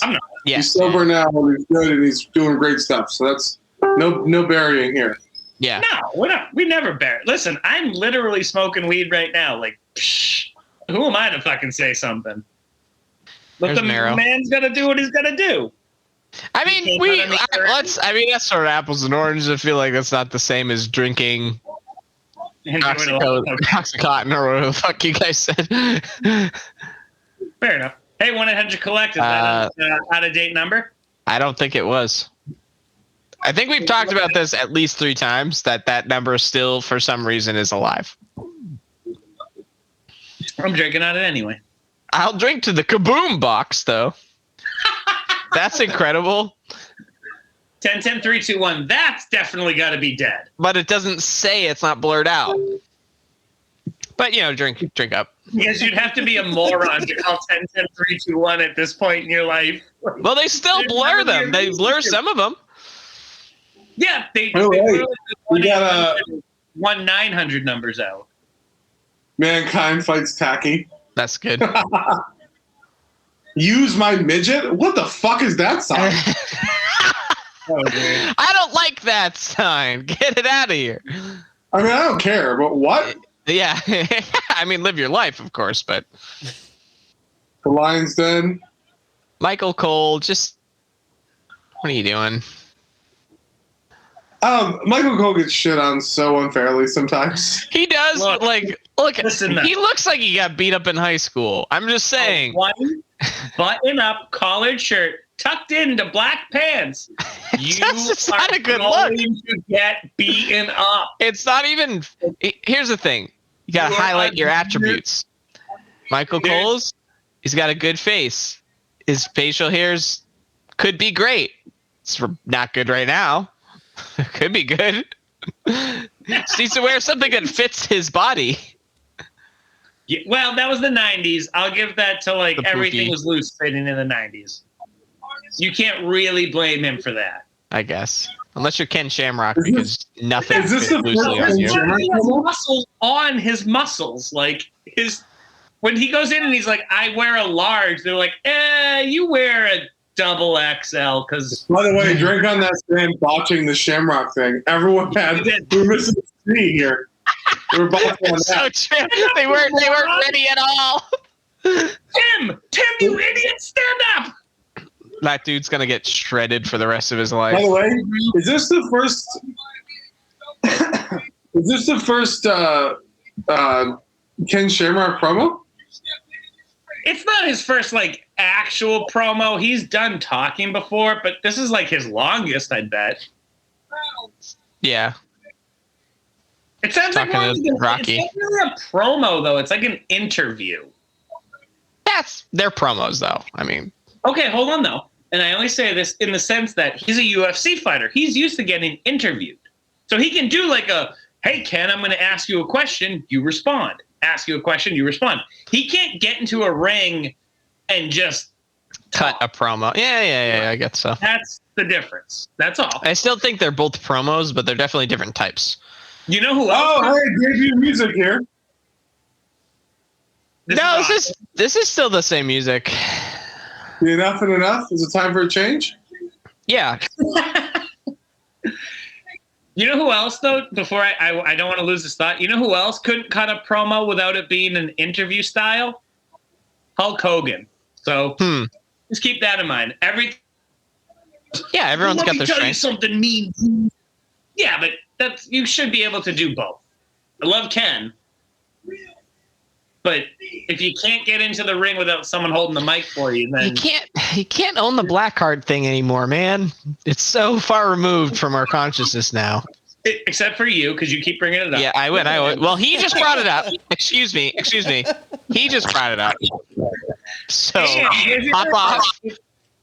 S3: sober now, and he's good, and he's doing great stuff. So that's no burying here.
S2: Yeah.
S1: No, we're not. We never bury. Listen, I'm literally smoking weed right now. Like, who am I to fucking say something? But the
S2: Mero.
S1: man's got to do what he's got to do.
S2: I mean, that's sort of apples and oranges. I feel like that's not the same as drinking Oxycontin or whatever the fuck you guys said.
S1: Fair enough. Hey, 1-800-COLLECT, is that an out-of-date number?
S2: I don't think it was. I think we've talked about this at least 3 times, that number still, for some reason, is alive.
S1: I'm drinking on it anyway.
S2: I'll drink to the Kaboom box, though. That's incredible.
S1: 10, 10, 3, 2, 1. That's definitely got to be dead.
S2: But it doesn't say, it's not blurred out. But, drink up.
S1: Because you'd have to be a moron to call 10, 10, 3, 2, 1 at this point in your life.
S2: Well, they still blur them. They blur some of them.
S1: Yeah, they
S3: we got
S1: 1-900 numbers out.
S3: Mankind fights Tacky.
S2: That's good.
S3: Use my midget? What the fuck is that sign?
S2: I don't like that sign. Get it out of here.
S3: I mean, I don't care, but what?
S2: Yeah. I mean, live your life, of course, but...
S3: The Lion's Den.
S2: Michael Cole, just... What are you doing?
S3: Michael Cole gets shit on so unfairly sometimes.
S2: He does,
S1: Look, listen,
S2: he looks like he got beat up in high school. I'm just saying.
S1: One button-up collared shirt tucked into black pants. You
S2: It's not
S1: are
S2: a good
S1: going
S2: look.
S1: to get beaten up.
S2: It's not even... Here's the thing. You got to highlight your attributes. Michael Cole's, he's got a good face. His facial hairs could be great. It's not good right now. Could be good. Just needs to wear something that fits his body.
S1: Yeah, well, that was the 90s. I'll give that to, like,
S2: The
S1: everything
S2: poofy.
S1: was loose fitting in the 90s. You can't really blame him for that.
S2: I guess. Unless you're Ken Shamrock, because nothing
S3: is this
S2: fits
S3: the
S2: loosely
S3: first
S2: on you.
S3: Shamrock?
S1: He has muscles on his muscles. Like, when he goes in and he's like, I wear a large, they're like, you wear a double XL, because...
S3: By the way, drink on that stand botching the Shamrock thing. Everyone had... We're missing a C here. We're botching on
S2: So
S3: that.
S2: true. They weren't ready at all.
S1: Tim, you idiot, stand up!
S2: That dude's gonna get shredded for the rest of his life.
S3: By the way, is this the first... is this the first Ken Shamrock promo?
S1: It's not his first, like, actual promo. He's done talking before, but this is, like, his longest, I bet.
S2: Yeah.
S1: It sounds like
S2: Talking to Rocky.
S1: It's not really a promo, though. It's like an interview.
S2: They're promos, though. I mean,
S1: Okay, hold on, though. And I only say this in the sense that he's a UFC fighter. He's used to getting interviewed. So he can do like hey, Ken, I'm going to ask you a question. You respond. Ask you a question. You respond. He can't get into a ring and just
S2: cut a promo. Yeah, I guess so.
S1: That's the difference. That's all.
S2: I still think they're both promos, but they're definitely different types.
S1: You know who else?
S3: Oh, hey, debut music here.
S2: This is still the same music.
S3: Enough and enough? Is it time for a change?
S2: Yeah.
S1: You know who else, though, before I don't want to lose this thought, you know who else couldn't cut a promo without it being an interview style? Hulk Hogan. So just keep that in mind.
S2: Everyone's got their
S1: Let me tell you
S2: strengths.
S1: something mean. Yeah, but you should be able to do both. I love Ken. But if you can't get into the ring without someone holding the mic for you, then
S2: You can't own the black card thing anymore, man. It's so far removed from our consciousness now.
S1: Except for you, because you keep bringing it up.
S2: Yeah, I would. Well, he just brought it up. Excuse me. He just brought it up. So, hop off.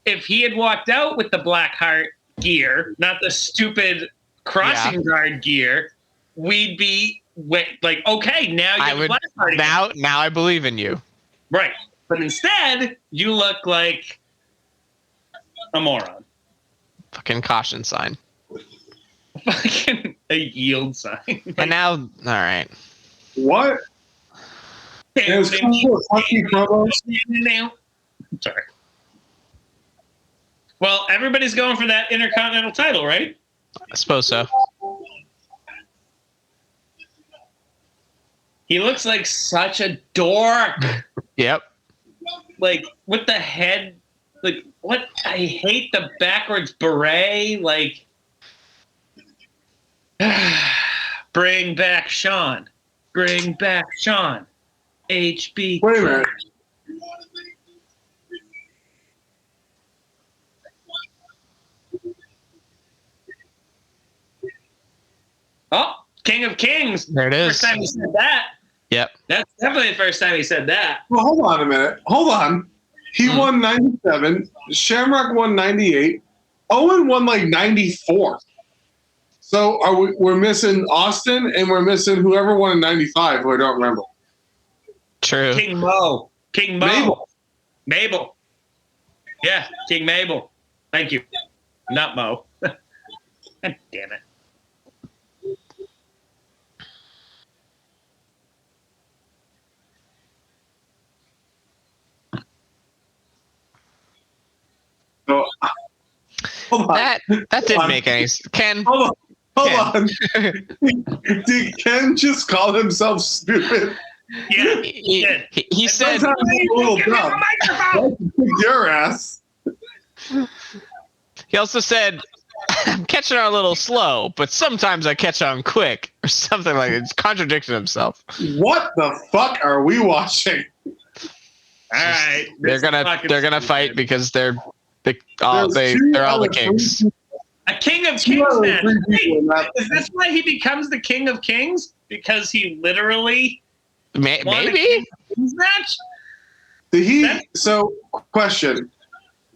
S1: If he had walked out with the black heart gear, not the stupid crossing guard gear, we'd be like, okay, now you have black heart again.
S2: Now I believe in you.
S1: Right. But instead, you look like a moron.
S2: Fucking caution sign.
S1: Fucking a yield sign.
S2: And now, all right.
S3: What? It was fucking promos.
S1: Sorry. Well, everybody's going for that Intercontinental title, right?
S2: I suppose so.
S1: He looks like such a dork.
S2: Yep.
S1: Like, with the head, like, what? I hate the backwards beret. Like, bring back Sean. Bring back Sean. HB.
S3: Wait a minute.
S1: Oh, King of Kings.
S2: There it is.
S1: First time he said that.
S2: Yep.
S1: That's definitely the first time he said that.
S3: Well, hold on a minute. Hold on. He won 97. Shamrock won 98. Owen won like 94. So we're missing Austin and we're missing whoever won in 95, who I don't remember.
S2: True.
S1: King Mo.
S3: Mabel.
S1: Mabel. Yeah, King Mabel. Thank you. Not Mo. God damn it.
S3: So, hold on.
S2: That didn't make any sense. Ken.
S3: Hold on. Did Ken just call himself stupid?
S1: Yeah,
S2: He said,
S3: Sometimes he's a little dumb. Kick your ass.
S2: he also said, I'm catching on a little slow, but sometimes I catch on quick, or something like that. It's contradicting himself.
S3: What the fuck are we watching?
S1: All right.
S2: They're gonna fight because they're all the kings.
S1: A King of Kings match. Is this why he becomes the King of Kings? Because he literally won a
S2: Maybe.
S1: King of Kings match?
S3: So, question.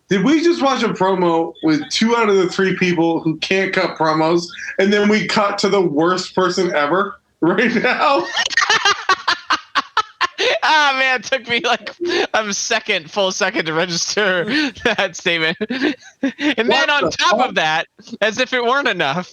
S3: Did we just watch a promo with 2 out of the 3 people who can't cut promos, and then we cut to the worst person ever right now?
S2: Ah, man, it took me like a full second to register that statement. And then on top of that, as if it weren't enough,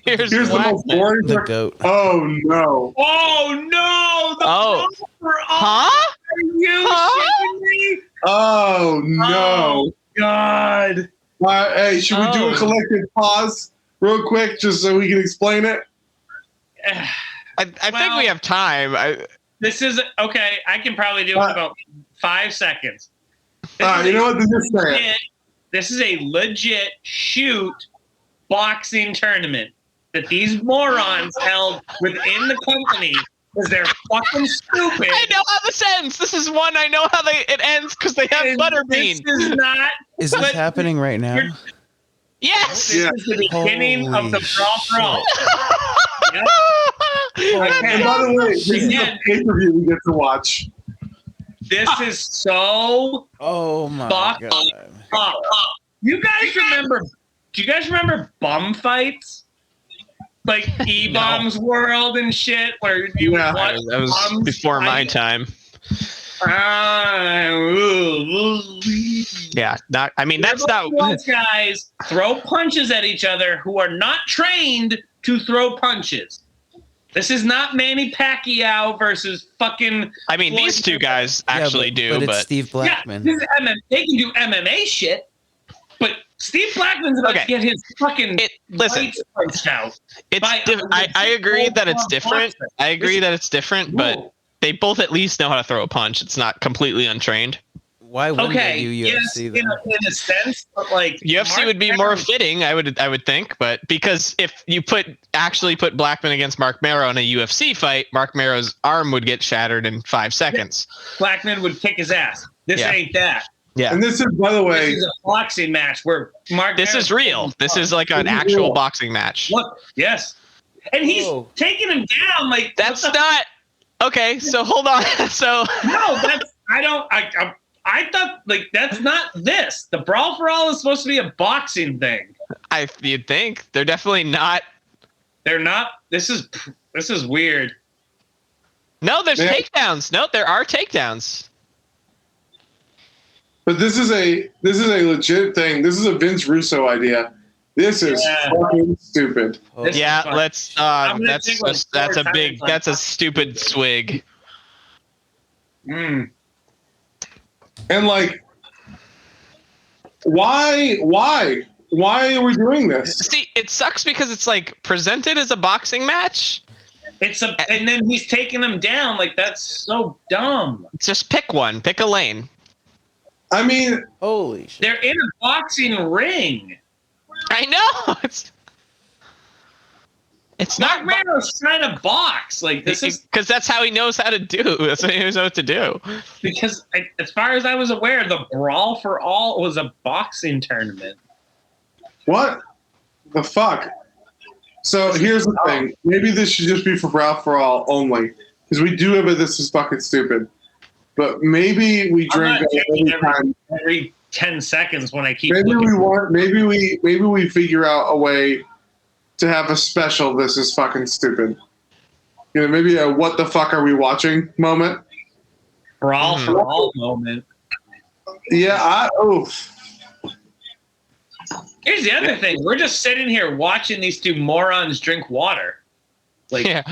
S2: here's
S3: the most boring
S4: The goat.
S3: Oh, no.
S1: Oh, no. The for all.
S2: Huh?
S1: Are you shitting me?
S3: Oh, no.
S1: Oh, God.
S3: Hey, should we do a collective pause real quick just so we can explain it?
S2: I think we have time.
S1: This is okay. I can probably do it in about 5 seconds.
S3: You know what?
S1: This is a legit shoot boxing tournament that these morons held within the company because they're fucking stupid.
S2: I know how this ends. This is one. I know how it ends because they have butterbean.
S1: This is not.
S4: Is this happening right now?
S2: Yes.
S1: This is the beginning of the Brawl. Yep.
S3: And by the way, this is a pay-per-view we get to watch.
S1: This is so.
S4: Oh my
S1: fucked
S4: god!
S1: up. You guys remember? Do you guys remember bum fights? Like E-Bombs World and shit, where you would watch
S2: that was
S1: bums
S2: before my
S1: fight?
S2: time. Yeah, that's not.
S1: Those guys throw punches at each other who are not trained to throw punches. This is not Manny Pacquiao versus fucking.
S2: These two guys actually do,
S4: but it's Steve Blackman.
S1: Yeah, this is they can do MMA shit, but Steve Blackman's about to get his fucking lights punched out.
S2: I agree that it's different. I agree that it's different, but they both at least know how to throw a punch. It's not completely untrained.
S4: Why wouldn't they do UFC then?
S1: In a sense, but like
S2: UFC would be more fitting, I would think, but because if you actually put Blackman against Marc Mero in a UFC fight, Marc Mero's arm would get shattered in 5 seconds.
S1: Blackman would kick his ass. This ain't that.
S2: Yeah.
S3: And this is, by the way,
S1: this is a boxing match where Marc.
S2: This is real. This is like an actual boxing match.
S1: Look, yes, and he's taking him down like
S2: that's not okay. So hold on. So
S1: no, I thought like that's not this. The Brawl for All is supposed to be a boxing thing.
S2: You'd think they're definitely not.
S1: They're not. This is weird.
S2: No, there's takedowns. No, there are takedowns.
S3: But this is a legit thing. This is a Vince Russo idea. This is fucking stupid.
S2: Let's. That's a stupid swig.
S1: Mm.
S3: And like, why are we doing this?
S2: See, it sucks because it's like presented as a boxing match.
S1: And then he's taking them down. Like that's so dumb.
S2: Just pick one. Pick a lane.
S3: I mean,
S4: holy shit!
S1: They're in a boxing ring.
S2: I know. It's
S1: Marc
S2: not.
S1: Mero's trying to box. Like this is
S2: because that's how he knows how to do. That's what he knows what to do.
S1: Because as far as I was aware, the Brawl for All was a boxing tournament.
S3: What the fuck? So here's the thing. Maybe this should just be for Brawl for All only. Because we do have a This Is Fucking Stupid. But maybe we drink
S1: every 10 seconds when I keep
S3: maybe we figure out a way to have a special This Is Fucking Stupid. You know, maybe a what the fuck are we watching moment.
S1: Brawl for All moment.
S3: Yeah,
S1: Here's the other thing. We're just sitting here watching these two morons drink water. Like,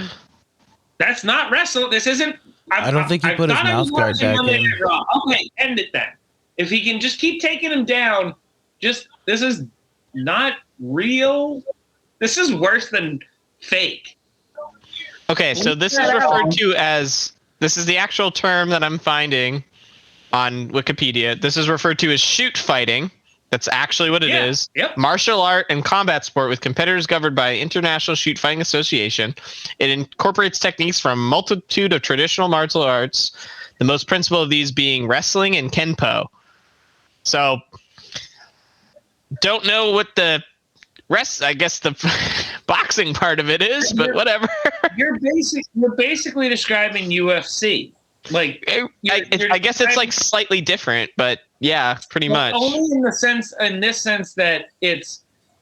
S1: that's not wrestling. This isn't.
S4: I don't think he put his mouth guard back in.
S1: Okay, end it then. If he can just keep taking him down, this is not real. This is worse than fake.
S2: Okay, so this is referred to as, this is the actual term that I'm finding on Wikipedia. This is referred to as shoot fighting. That's actually what it is.
S1: Yep.
S2: Martial art and combat sport with competitors governed by International Shoot Fighting Association. It incorporates techniques from a multitude of traditional martial arts, the most principal of these being wrestling and kenpo. So, don't know what the rest, I guess the boxing part of it is, but whatever.
S1: You're basically describing UFC. Like,
S2: I guess it's like slightly different, but yeah, pretty much.
S1: Only in this sense that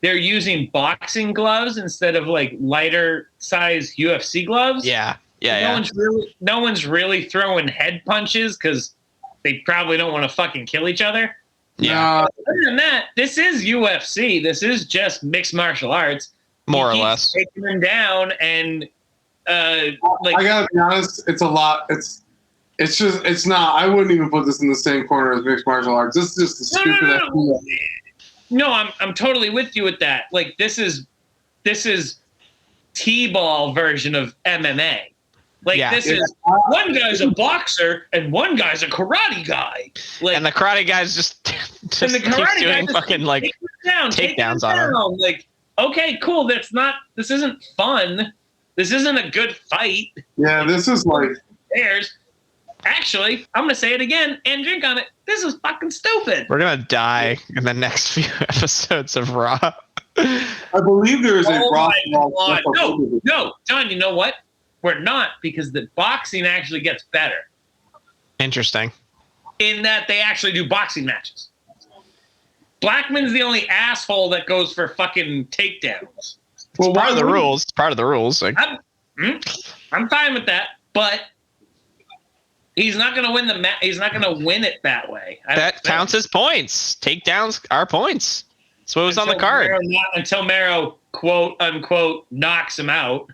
S1: they're using boxing gloves instead of like lighter size UFC gloves.
S2: Yeah.
S1: No one's really throwing head punches because they probably don't want to fucking kill each other.
S2: Yeah.
S1: Other than that, this is UFC. This is just mixed martial arts.
S2: More or less.
S1: Taking them down and
S3: I gotta be honest, it's a lot. It's not. I wouldn't even put this in the same corner as mixed martial arts. This is just the stupid.
S1: No, I'm totally with you with that. Like this is T-ball version of MMA. Like this is one guy's a boxer and one guy's a karate guy. Like, and
S2: the karate guy's just keeps doing fucking like takedowns on him.
S1: Like, okay, cool. This isn't fun. This isn't a good fight.
S3: Yeah, this is like.
S1: Actually, I'm going to say it again and drink on it. This is fucking stupid.
S2: We're going to die in the next few episodes of Raw.
S3: I believe there is a Raw.
S1: No, John, you know what? We're not, because the boxing actually gets better.
S2: Interesting.
S1: In that they actually do boxing matches. Blackman's the only asshole that goes for fucking takedowns.
S2: Well, part of the rules. Part of the rules. Like.
S1: I'm fine with that, but he's not going to win the match. He's not going to win it that way.
S2: That counts as points. Takedowns are points. That's what was on the card.
S1: Until Mero, quote unquote, knocks him out.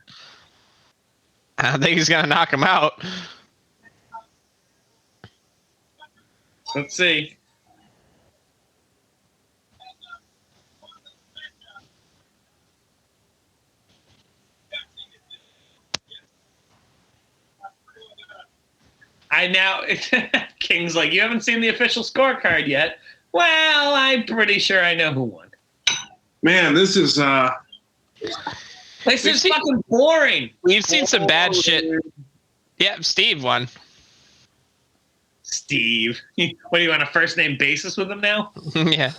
S2: I don't think he's going to knock him out.
S1: Let's see. King's like, you haven't seen the official scorecard yet. Well, I'm pretty sure I know who won.
S3: Man, this is
S1: fucking boring.
S2: We've seen some bad shit. Yeah, Steve won.
S1: Steve. What, do you want a first name basis with him now?
S2: Yeah.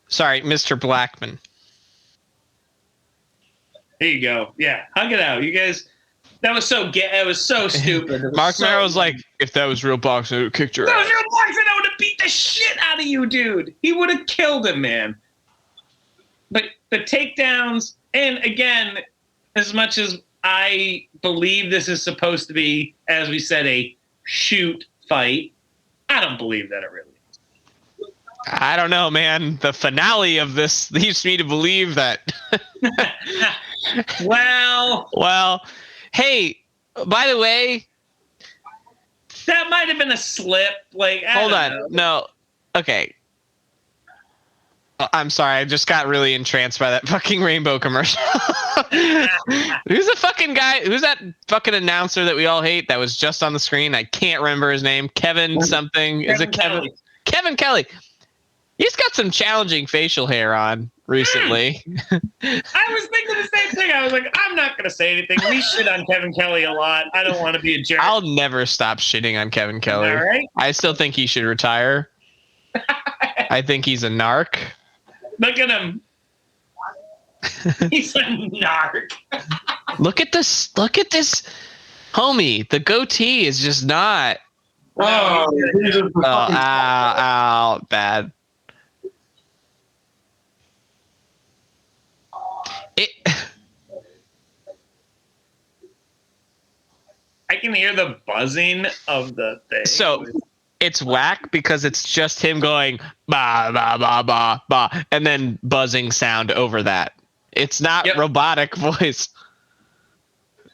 S2: Sorry, Mr. Blackman.
S1: There you go. Yeah, hug it out. You guys, that was so stupid.
S2: Mark Mero was like, if that was real boxing, I would have kicked your ass.
S1: If that was real boxing, I would have beat the shit out of you, dude. He would have killed him, man. But the takedowns, and again, as much as I believe this is supposed to be, as we said, a shoot fight, I don't believe that it really is.
S2: I don't know, man. The finale of this leads me to believe that. Well, hey, by the way,
S1: that might have been a slip. Like,
S2: hold on. No. Okay. I'm sorry. I just got really entranced by that fucking rainbow commercial. Who's the fucking guy? Who's that fucking announcer that we all hate that was just on the screen? I can't remember his name. Kevin something. Is it Kevin?
S1: Kelly.
S2: Kevin Kelly. He's got some challenging facial hair on recently.
S1: I was thinking the same thing. I was like, I'm not going to say anything. We shit on Kevin Kelly a lot. I don't want to be a jerk.
S2: I'll never stop shitting on Kevin Kelly.
S1: All right.
S2: I still think he should retire. I think he's a narc.
S1: Look at him. He's a narc.
S2: Look at this. Look at this, homie. The goatee is just not.
S3: Oh,
S2: Ow, bad.
S1: I can hear the buzzing of the thing.
S2: So it's whack because it's just him going ba ba ba ba ba and then buzzing sound over that. It's not robotic voice.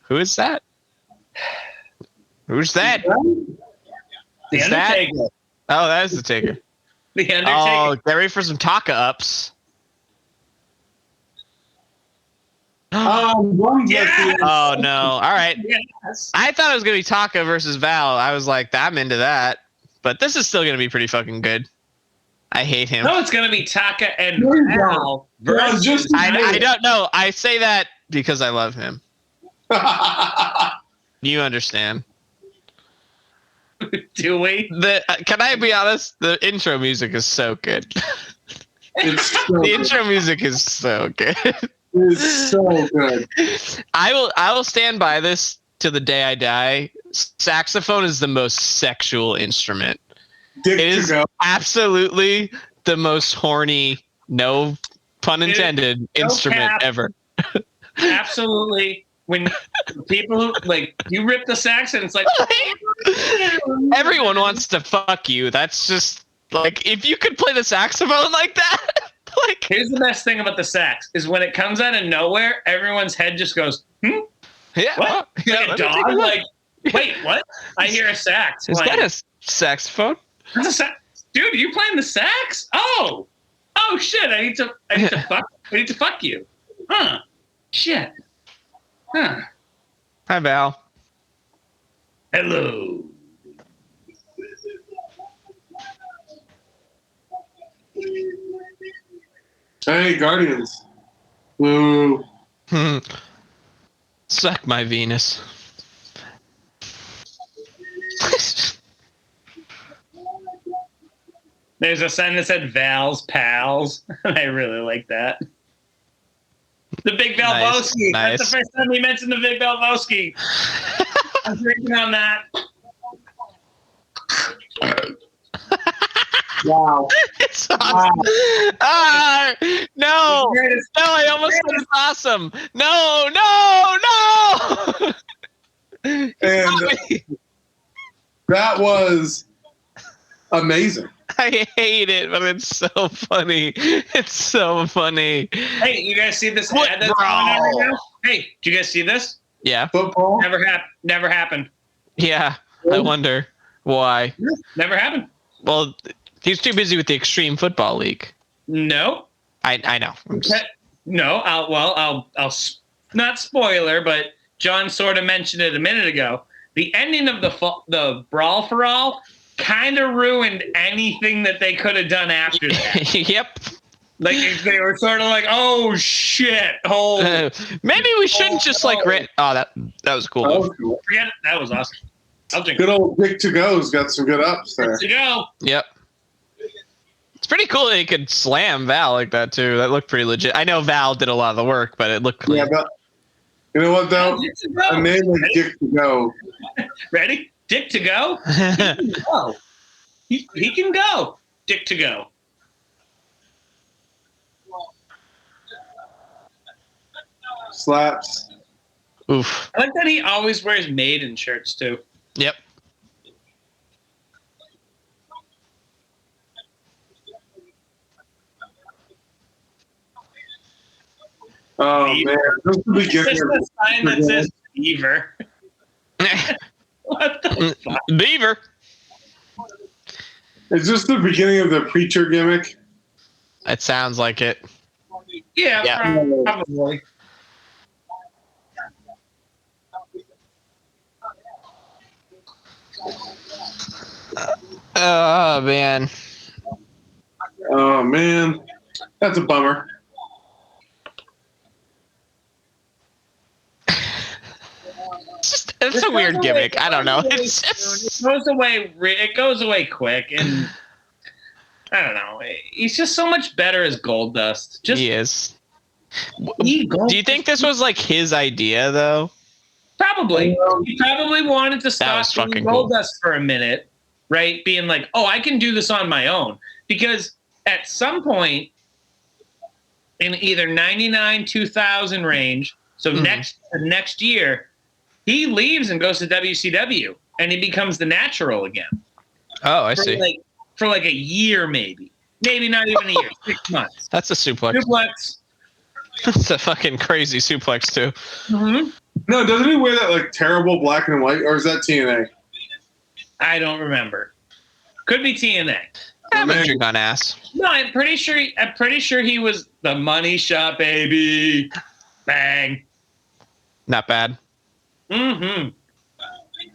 S2: Who is that? Who's that?
S1: The Undertaker.
S2: Oh, that is the Taker.
S1: The Undertaker.
S2: Oh, get ready for some Taka ups.
S1: Yes!
S2: Oh no! All right.
S1: Yes.
S2: I thought it was gonna be Taka versus Val. I was like, I'm into that. But this is still gonna be pretty fucking good. I hate him.
S1: No, it's gonna be Taka and Val versus.
S2: I don't know. I say that because I love him. You understand?
S1: Do we?
S2: Can I be honest? The intro music is so good.
S3: The
S2: intro music is so good.
S3: It's so good.
S2: I will stand by this to the day I die. Saxophone is the most sexual instrument. It is absolutely the most horny, no pun intended, instrument ever.
S1: Absolutely. When people who you rip the sax and it's like
S2: everyone wants to fuck you. That's just like if you could play the saxophone like that.
S1: Here's the best thing about the sax is when it comes out of nowhere, everyone's head just goes, Yeah. What? Like a dog? Like, wait, what? I hear a sax.
S2: Is that a saxophone?
S1: That's a sax. Dude, are you playing the sax? Oh shit! I need to fuck you. Huh? Shit. Huh?
S2: Hi, Val.
S1: Hello.
S3: Hey, Guardians. Woo.
S2: Suck my Venus.
S1: There's a sign that said Val's Pals. I really like that. The Big Valvoski.
S2: Nice.
S1: That's the first time we mentioned the Big Valvoski. I'm drinking on that.
S3: Wow.
S2: It's awesome. No, I almost said it's awesome. No.
S3: And that was amazing.
S2: I hate it, but it's so funny. It's so funny.
S1: Hey, you guys see this ad that's going on right now? Hey, did you guys see this?
S2: Yeah.
S3: Football?
S1: Never happened.
S2: Yeah. I wonder why.
S1: Never happened.
S2: Well, he's too busy with the Extreme Football League.
S1: No.
S2: I know.
S1: No. I'll not spoiler, but John sort of mentioned it a minute ago. The ending of the Brawl for All kind of ruined anything that they could have done after that.
S2: Yep.
S1: Like they were sort of like, oh shit,
S2: maybe we shouldn't just like that was cool.
S3: That was cool.
S1: Forget it. That was awesome. I'll drink.
S3: Good old Dick to Go's got some good ups there.
S1: To go.
S2: Yep. It's pretty cool that he could slam Val like that too. That looked pretty legit. I know Val did a lot of the work, but it looked clean.
S3: Yeah, but you know what though? A name like Dick to Go.
S1: Ready? Dick to go? He can go. Dick to go.
S3: Slaps.
S2: Oof.
S1: I like that he always wears Maiden shirts too.
S2: Yep.
S3: Oh man, this is the beginning.
S1: It's just a sign that says Beaver. What the fuck?
S2: Beaver.
S3: Is this the beginning of the preacher gimmick?
S2: It sounds like it.
S1: Yeah. Probably.
S2: Oh man.
S3: Oh man, that's a bummer.
S2: It's a weird gimmick. I don't know. It's just...
S1: It goes away quick, and I don't know. He's just so much better as Goldust.
S2: He is. Do you think this was like his idea though?
S1: Probably. He probably wanted to stop being Goldust for a minute, right? Being like, oh, I can do this on my own. Because at some point in either 99, 2000 range, so next year, he leaves and goes to WCW, and he becomes the Natural again.
S2: Oh, I see.
S1: For like a year, maybe not even a year, 6 months.
S2: That's a suplex. That's a fucking crazy suplex too.
S1: Mm-hmm.
S3: No, doesn't he wear that like terrible black and white, or is that TNA?
S1: I don't remember. Could be TNA.
S2: I'm a drink on ass.
S1: No, I'm pretty sure he was the Money Shot baby. Bang.
S2: Not bad.
S1: Mm-hmm.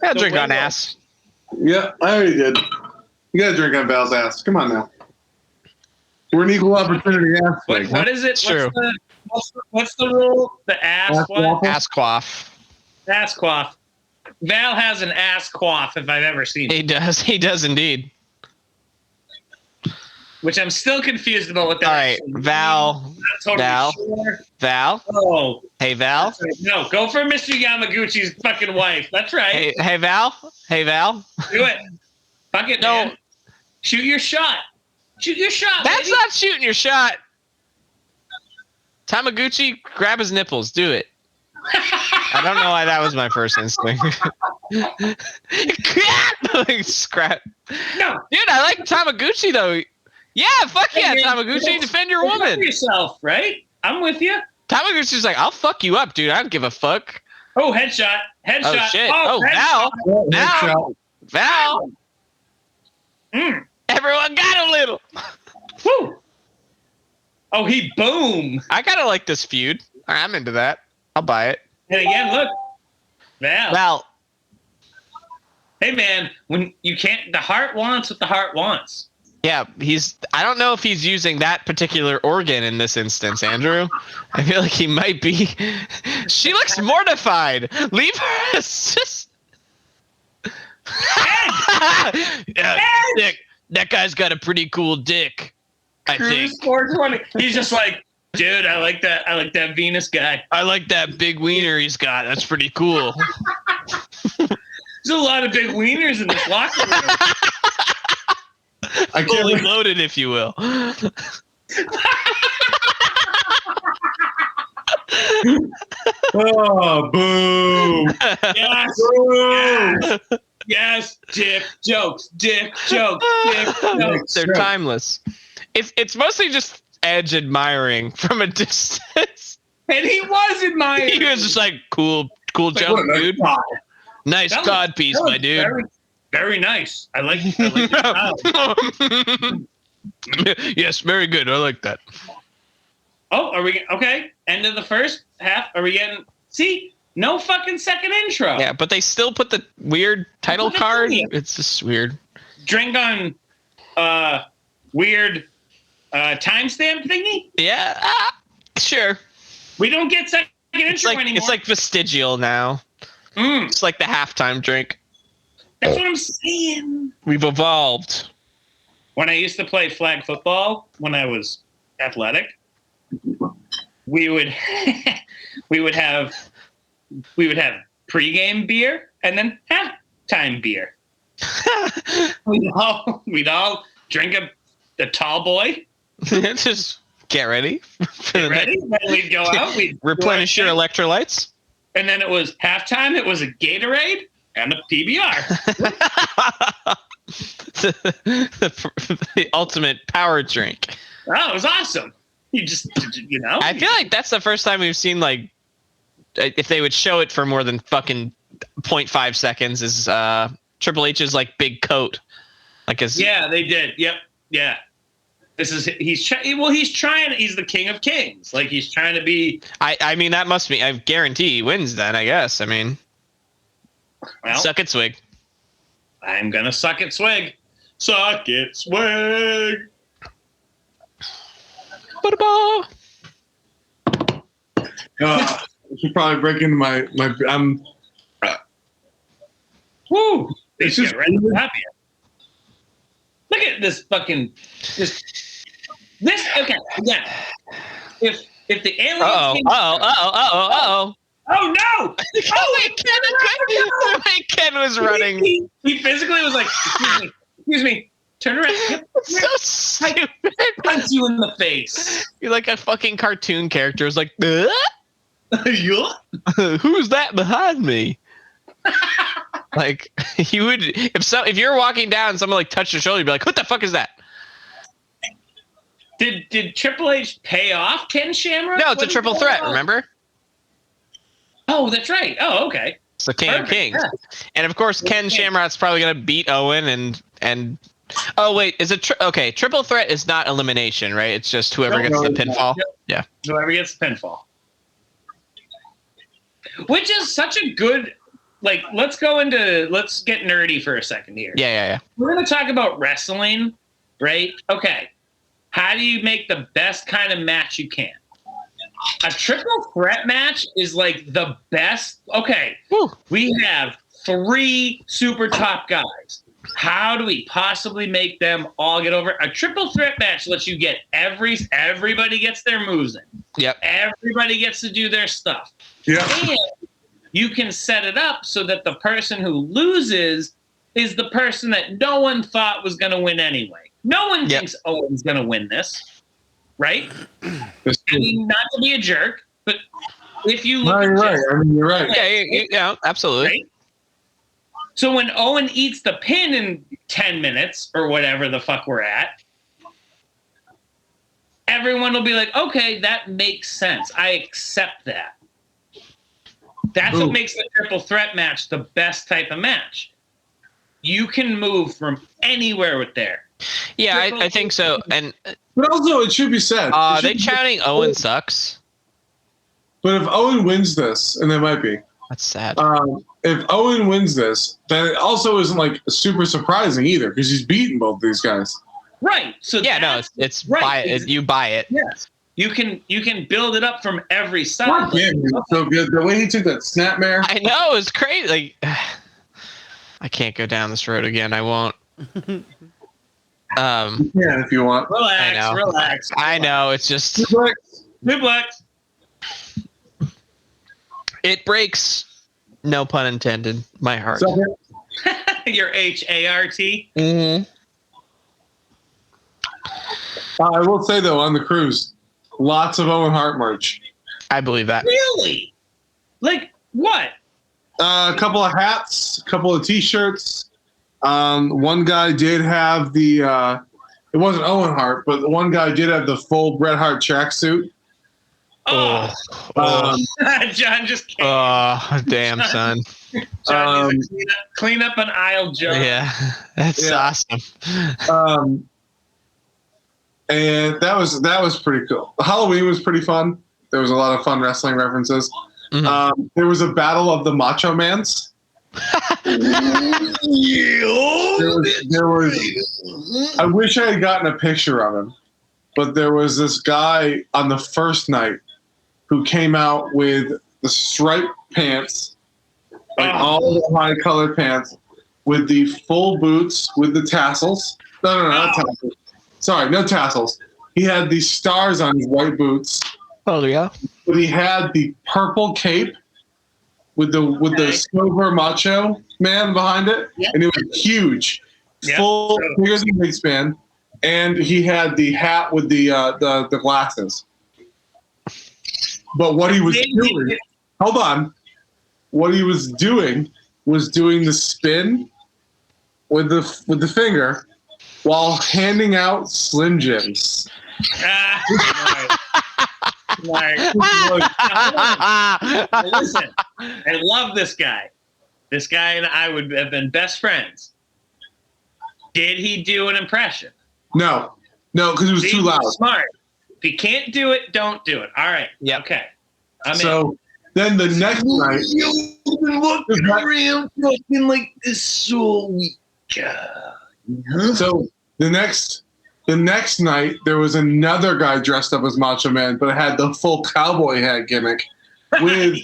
S2: I'll drink on ass.
S3: Yeah, I already did. You gotta drink on Val's ass. Come on now. We're an equal opportunity ass.
S1: What is it?
S2: True.
S1: What's the rule? The ass what?
S2: Ass quaff.
S1: Ass quaff. Val has an ass quaff if I've ever seen it.
S2: He does. He does indeed.
S1: Which I'm still confused about what that
S2: All right, Val. Val.
S1: Oh.
S2: Hey, Val.
S1: No, go for Mr. Yamaguchi's fucking wife. That's right.
S2: Hey, Val. Hey, Val.
S1: Do it. Fuck it,
S2: No.
S1: man. Shoot your shot. Shoot your shot,
S2: That's
S1: baby.
S2: not shooting your shot. Tamaguchi, grab his nipples. Do it. I don't know why that was my first instinct. Scrap.
S1: No.
S2: Dude, I like Tamaguchi, though. Yeah, fuck yeah,
S1: Hey, man,
S2: Tamaguchi. Defend your woman.
S1: Yourself, right? I'm with you.
S2: Tamaguchi's like, I'll fuck you up, dude. I don't give a fuck.
S1: Oh, headshot. Headshot.
S2: Oh, shit.
S1: Headshot.
S2: Val. Val.
S1: Mm.
S2: Everyone got a little.
S1: Woo. Oh, he boom.
S2: I kind of like this feud. I'm into that. I'll buy it.
S1: And again, look. Val. Hey, man, when you can't, the heart wants what the heart wants.
S2: Yeah, I don't know if he's using that particular organ in this instance, Andrew. I feel like he might be. She looks mortified. Leave her. It's just. Yeah, dick. That guy's got a pretty cool dick. I think.
S1: 420. He's just like, dude, I like that. I like that Venus guy.
S2: I like that big wiener he's got. That's pretty cool.
S1: There's a lot of big wieners in this locker room.
S3: I can't
S2: Fully loaded, if you will.
S3: Oh, boom.
S1: Yes.
S3: Boom.
S1: Yes. Dick jokes. Dick jokes. Dick jokes.
S2: They're timeless. It's mostly just Edge admiring from a distance.
S1: And he was admiring.
S2: He was just like, cool joke, dude. Nice cod piece, my dude.
S1: Very, very nice. I like it.
S2: Yes, very good. I like that.
S1: Oh, are we okay? End of the first half. Are we getting? See, no fucking second intro.
S2: Yeah, but they still put the weird title card. It's just weird.
S1: Drink on, weird, timestamp thingy.
S2: Yeah, sure.
S1: We don't get second intro anymore.
S2: It's like vestigial now. It's like the halftime drink.
S1: That's what I'm saying.
S2: We've evolved.
S1: When I used to play flag football, when I was athletic, we would have pregame beer and then halftime beer. we'd all drink a tall boy.
S2: Just get ready.
S1: Get ready. Then we'd go out. We'd
S2: replenish your electrolytes.
S1: And then it was halftime. It was a Gatorade and a PBR.
S2: the ultimate power drink.
S1: Oh, it was awesome. You just,
S2: I feel like that's the first time we've seen, like, if they would show it for more than fucking 0.5 seconds, is Triple H's, like, big coat. Like his.
S1: Yeah, they did. Yep. Yeah. He's trying. He's the king of kings. Like, he's trying to be.
S2: I mean, that must be. I guarantee he wins. Then I guess. I mean,
S1: well,
S2: suck it, swig.
S1: I'm gonna suck it, swig. Suck it, swig.
S3: I should probably break into my.
S1: Woo! They
S3: It's
S1: get
S3: just
S1: right happy. Look at this fucking this. Okay, again. If the aliens
S2: Oh
S1: no! Oh
S2: wait, Ken was running.
S1: He physically was like, excuse me, turn around. Yep.
S2: So stupid.
S1: Punch you in the face.
S2: You're like a fucking cartoon character. It's like,
S1: Yeah.
S2: who's that behind me? Like you would if you're walking down and someone like touched your shoulder, you'd be like, what the fuck is that?
S1: Did Triple H pay off Ken Shamrock?
S2: No, it's a triple threat, remember?
S1: Oh, that's right. Oh, okay.
S2: It's the King of Kings. Yeah. And of course Ken Shamrock's probably gonna beat Owen and oh wait, is it okay, triple threat is not elimination, right? It's just whoever gets the pinfall. Yep. Yeah.
S1: Whoever gets the pinfall. Which is such a good let's get nerdy for a second here.
S2: Yeah.
S1: We're gonna talk about wrestling, right? Okay. How do you make the best kind of match you can? A triple threat match is like the best. Okay, we have 3 super top guys. How do we possibly make them all get over? A triple threat match lets you get everybody gets their moves in.
S2: Yep.
S1: Everybody gets to do their stuff.
S3: Yeah.
S1: And you can set it up so that the person who loses is the person that no one thought was going to win anyway. No one thinks Owen's going to win this, right? I mean, not to be a jerk, but if you look
S3: you're right. I mean, you're right.
S2: Yeah, absolutely.
S1: Right? So when Owen eats the pin in 10 minutes or whatever the fuck we're at, everyone will be like, okay, that makes sense. I accept that. That's what makes the triple threat match the best type of match. You can move from anywhere with there.
S2: Yeah, I think so. And
S3: but also, it should be said.
S2: They shouting Owen sucks.
S3: But if Owen wins this, and there might be.
S2: That's sad.
S3: If Owen wins this, then it also isn't like super surprising either because he's beaten both these guys.
S1: Right. So
S2: yeah, no, it's right. Buy it. You buy it.
S1: Yes. You can build it up from every side.
S3: Yeah, so good. The way he took that snapmare.
S2: I know, it's crazy. Like, I can't go down this road again. I won't.
S3: Yeah, if you want.
S1: Relax.
S2: I know. It's just
S1: Duplex.
S2: It breaks. No pun intended. My heart.
S1: Your HART.
S2: Mm-hmm.
S3: I will say though, on the cruise, lots of Owen Hart merch.
S2: I believe that.
S1: Really? Like what?
S3: A couple of hats, a couple of T-shirts. One guy did have the. It wasn't Owen Hart, but one guy did have the full Bret Hart tracksuit.
S1: Oh, John just came.
S2: Oh, damn, son.
S1: John needs to clean up an aisle joke.
S2: Yeah, that's awesome.
S3: And that was pretty cool. Halloween was pretty fun. There was a lot of fun wrestling references. Mm-hmm. There was a battle of the Macho Mans. there was. I wish I had gotten a picture of him, but there was this guy on the first night who came out with the striped pants, like all the high colored pants, with the full boots with the tassels. No, not tassels. Sorry, no tassels. He had these stars on his white boots.
S2: Oh yeah.
S3: But he had the purple cape with the silver Macho Man behind it, and it was huge, full bigger than a wingspan, and he had the hat with the glasses. But what he was doing, hold on, what he was doing the spin with the finger while handing out Slim Jims.
S1: Listen, I love this guy. This guy and I would have been best friends. Did he do an impression?
S3: No, because it was too loud.
S1: Smart. If you can't do it, don't do it. All right.
S2: Yeah.
S1: Okay.
S3: Then the next night,
S1: you've been looking around looking like this so weak.
S3: So the next night, there was another guy dressed up as Macho Man, but it had the full cowboy hat gimmick with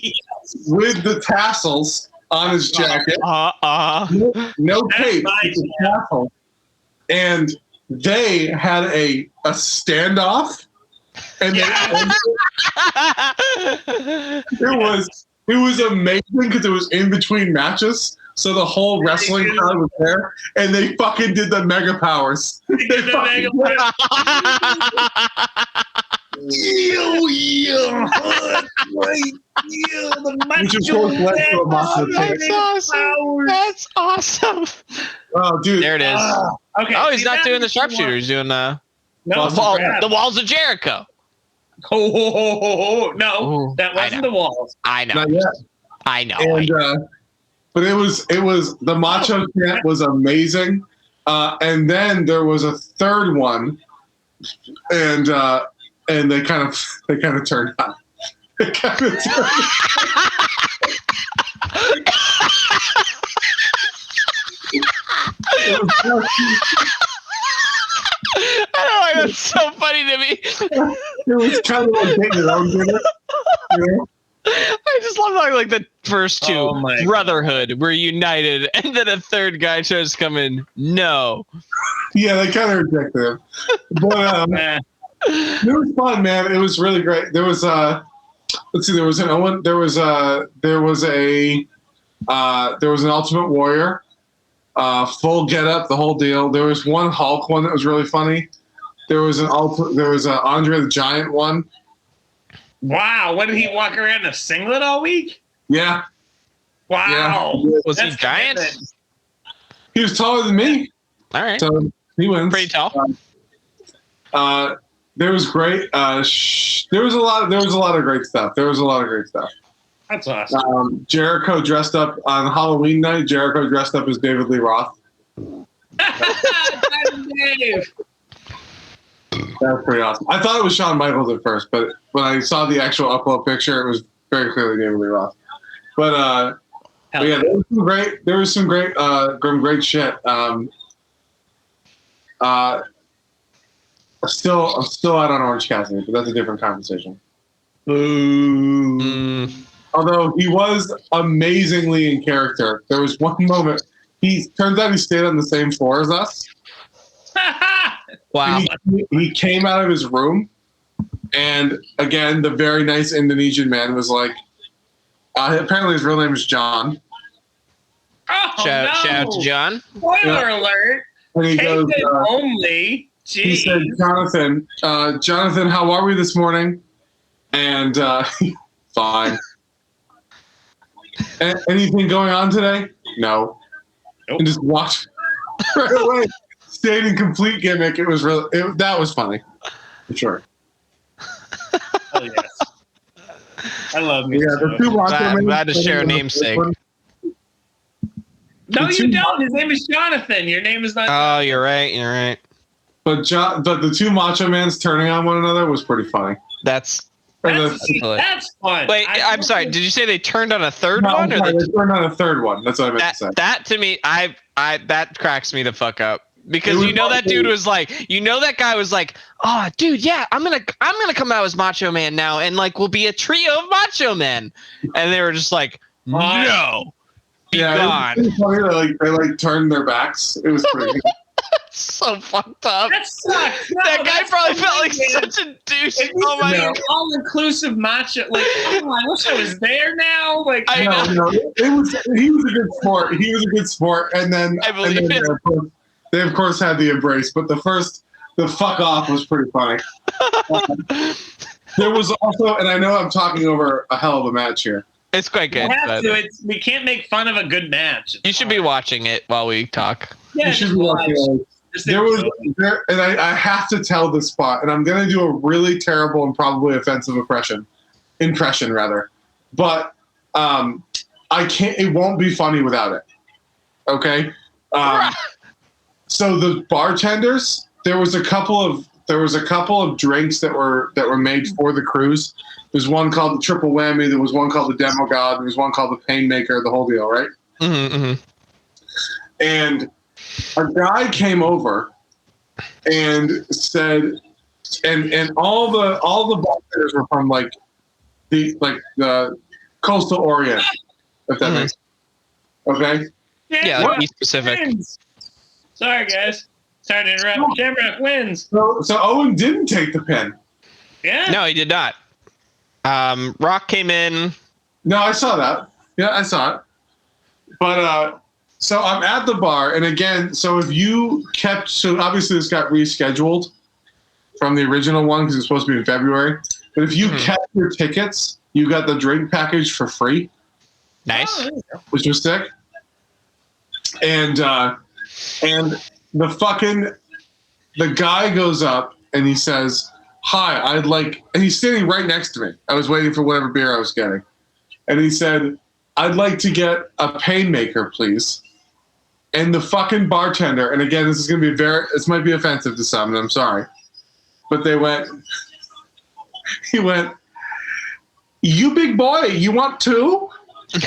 S3: the tassels on his jacket. No cape, just a tassel. and they had a standoff, and it was amazing because it was in between matches, so the whole wrestling crowd was there, and they fucking did the mega powers.
S1: The
S2: That's awesome.
S3: Oh, dude.
S2: There it is.
S1: Okay.
S2: Oh, he's not doing the sharpshooter. He's doing the walls of Jericho.
S1: Oh, no,
S2: Ooh,
S1: that wasn't the walls.
S2: I know.
S3: Not yet.
S2: I know.
S3: And, but it was the Macho chant was amazing, and then there was a third one, and they kind of turned on. They kind of turned.
S2: I don't know why that's so funny to me.
S3: It was kind of like getting your own dinner. You know?
S2: I just love how like the first two Brotherhood were united, and then a third guy tries to come in. No.
S3: Yeah, they kind of rejected him, but it was fun, man. It was really great. There was let's see, there was an Owen. There was an Ultimate Warrior, full get up, the whole deal. There was one Hulk one that was really funny. There was an Andre the Giant one.
S1: Wow, what did he walk around in a singlet all week?
S3: Yeah.
S1: Wow.
S3: Yeah.
S2: Was he giant?
S3: He was taller than me.
S2: All right.
S3: So he wins.
S2: Pretty tall.
S3: There was great. There was a lot of great stuff.
S1: That's awesome.
S3: Jericho dressed up on Halloween night. Jericho dressed up as David Lee Roth.
S1: Dave.
S3: That was pretty awesome. I thought it was Shawn Michaels at first, but when I saw the actual upload picture, it was very clearly David Lee Roth. But yeah, there was some great shit. Still out on Orange Cassidy, but that's a different conversation.
S1: Ooh.
S3: Although he was amazingly in character. There was one moment. Turns out he stayed on the same floor as us.
S2: Wow.
S3: He came out of his room, and again, the very nice Indonesian man was like, apparently his real name is John.
S1: Oh,
S2: Shout out to John.
S1: Spoiler alert.
S3: And he goes,
S1: only. Jeez.
S3: he said, Jonathan, how are we this morning? And fine. Anything going on today? No.
S1: Nope.
S3: And just walked right away. Stayed in complete gimmick. It was that was funny, for sure.
S1: Oh yes. I love me.
S3: Yeah, the two
S2: glad to share a namesake.
S1: No, you don't. His name is Jonathan. Your name is not.
S2: Oh, you're right.
S3: But the two Macho Mans turning on one another was pretty funny.
S2: That's
S1: fun.
S2: Wait, I'm sorry. Did you say they turned on a third one? Or
S3: they turned on a third one. That's what I meant to say.
S2: That to me, that cracks me the fuck up. Because that dude was like, that guy was like, oh, dude, yeah, I'm gonna come out as Macho Man now, and like we'll be a trio of Macho Men, and they were just like, no, be gone.
S3: It was funny. They turned their backs. It was pretty.
S2: So fucked up.
S1: That sucks. No,
S2: that guy probably felt like such a douche. Oh my god!
S1: All-inclusive macho. Like, oh, I wish I was there now. Like,
S3: no. He was a good sport. He was a good sport, and then
S2: I believe it.
S3: They of course had the embrace, but the fuck off was pretty funny. There was also, and I know I'm talking over a hell of a match here.
S2: It's quite good.
S1: We can't make fun of a good match.
S2: You should be watching it while we talk.
S1: Yeah,
S3: you should be watching it. And I have to tell this spot, and I'm going to do a really terrible and probably offensive impression, but I can't. It won't be funny without it. Okay. So the bartenders, there was a couple of drinks that were made for the cruise. There's one called the Triple Whammy. There was one called the Demo God. There was one called the Painmaker. The whole deal, right?
S2: Mm-hmm.
S3: And a guy came over and said, and all the bartenders were from the coastal Orient, if that makes sense. Okay.
S2: Yeah, like East Pacific.
S1: Sorry, guys. Sorry to interrupt. Shamrock wins.
S3: So Owen didn't take the pin.
S1: Yeah.
S2: No, he did not. Rock came in.
S3: No, I saw that. Yeah, I saw it. But so I'm at the bar, and again, so if you kept, so obviously this got rescheduled from the original one because it's supposed to be in February. But if you kept your tickets, you got the drink package for free.
S2: Nice.
S3: Which was sick. And the guy goes up and he says, "Hi, and he's standing right next to me. I was waiting for whatever beer I was getting. And he said, "I'd like to get a Painmaker, please." And the fucking bartender, and again, this is going to be this might be offensive to some, and I'm sorry. But he went, "You big boy, you want two?" The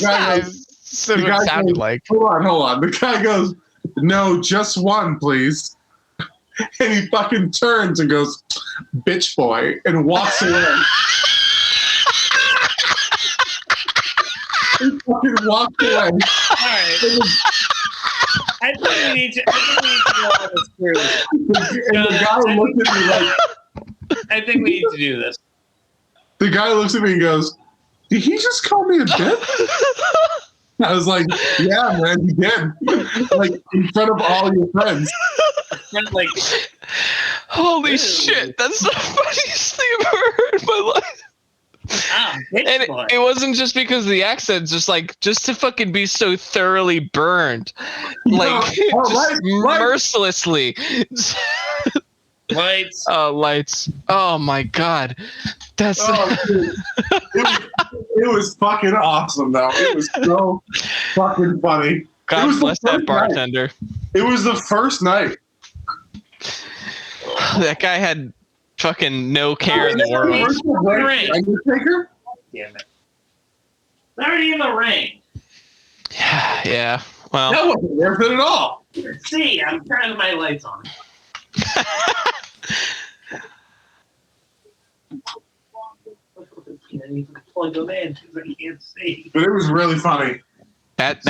S3: guy goes, Hold on. The guy goes, "No, just one, please." And he fucking turns and goes, "Bitch boy," and walks away. He fucking walked away.
S1: All right. I think we need to go on this cruise.
S3: And the guy looked at me like,
S1: I think we need to do this.
S3: the guy looks at me and goes, "Did he just call me a bitch?" I was like, "Yeah, man, he did." Like, in front of all your friends.
S1: Like,
S2: Holy shit, that's the funniest thing I've ever heard in my life. And it wasn't just because of the accent, just to fucking be so thoroughly burned, mercilessly.
S1: Lights.
S2: Oh, lights. Oh my god, that's.
S3: Dude. It was fucking awesome, though. It was so fucking funny.
S2: God bless that bartender.
S3: Night. It was the first night.
S2: That guy had fucking no care in the world.
S3: Undertaker?
S1: Damn it. Already in the ring.
S2: Yeah. Well.
S3: That wasn't worth it at all.
S1: See, I'm turning my lights on. I need to plug them in because I can't see.
S3: But it was really funny.
S2: That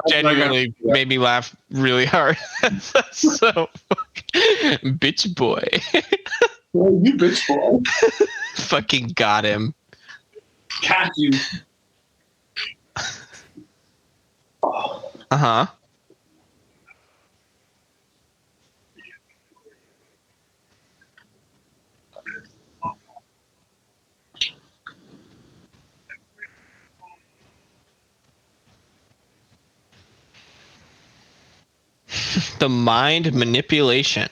S2: genuinely made me laugh really hard. So, bitch boy.
S3: Well, you bitch boy.
S2: Fucking got him.
S1: Got you.
S2: Uh-huh. The mind manipulation.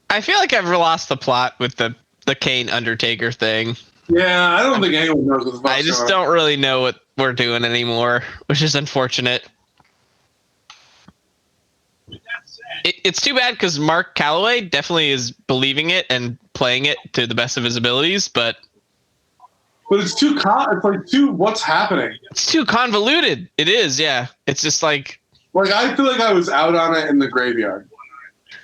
S2: I feel like I've lost the plot with the Kane Undertaker thing.
S3: Yeah, I don't think anyone knows what the fuck's
S2: I just don't really know what we're doing anymore, which is unfortunate. It's too bad because Mark Calloway definitely is believing it and playing it to the best of his abilities, but
S3: it's too what's happening?
S2: It's too convoluted. It is, yeah. It's just like
S3: I feel like I was out on it in the graveyard.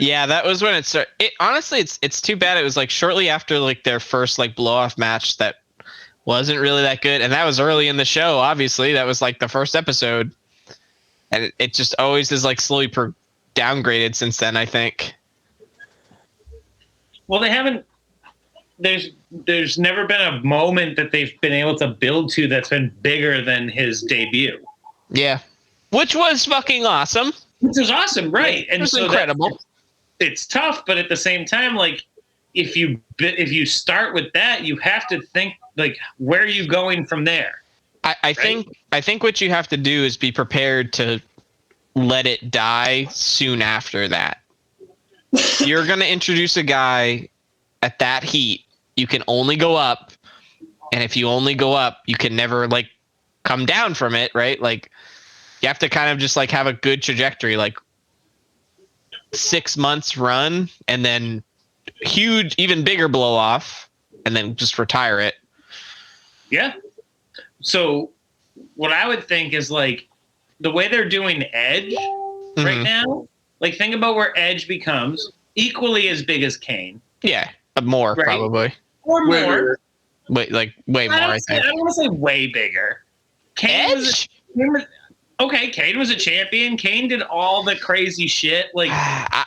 S2: Yeah, that was when it started. Honestly, it's too bad. It was like shortly after like their first like blow off match that wasn't really that good, and that was early in the show. Obviously, that was like the first episode, and it just always is like slowly downgraded since then, I think.
S1: Well, they haven't. There's never been a moment that they've been able to build to that's been bigger than his debut.
S2: Yeah, which was fucking awesome.
S1: Which was awesome, right?
S2: And so incredible.
S1: It's tough, but at the same time, like if you start with that, you have to think like where are you going from there?
S2: I think what you have to do is be prepared to let it die soon after that. You're gonna introduce a guy at that heat. You can only go up, and if you only go up, you can never like come down from it, right? Like you have to kind of just like have a good trajectory. Like 6 months run and then huge, even bigger blow off, and then just retire it.
S1: Yeah. So what I would think is like the way they're doing Edge right now, like think about where Edge becomes equally as big as Kane.
S2: Yeah, more
S1: right?
S2: probably.
S1: Or more.
S2: Way more, I think.
S1: I don't want to say way bigger.
S2: Edge?
S1: Kane was a champion. Kane did all the crazy shit. Like
S2: I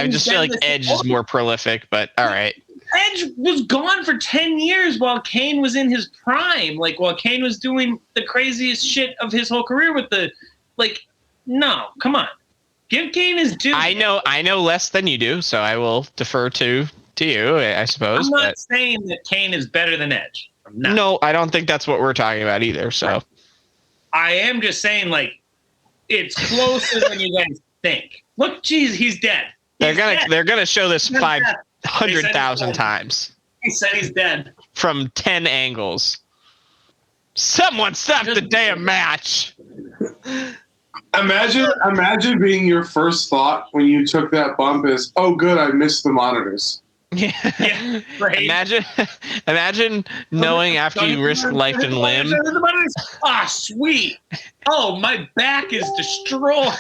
S2: just feel like Edge is more prolific, but all right.
S1: Edge was gone for 10 years while Kane was in his prime. Like while Kane was doing the craziest shit of his whole career with no, come on. Give Kane his due.
S2: I know less than you do, so I will defer to you, I suppose.
S1: I'm not saying that Kane is better than Edge. I'm not.
S2: No, I don't think that's what we're talking about either. So
S1: I am just saying, like, it's closer than you guys think. Look, geez, he's dead.
S2: They're gonna show this 500,000 times.
S1: He said he's dead
S2: from 10 angles. Someone stop the damn match.
S3: Imagine being your first thought when you took that bump is, oh, good, I missed the monitors.
S2: Yeah,
S1: right.
S2: Imagine knowing after you risk life and limb.
S1: Ah, sweet. Oh, my back is destroyed.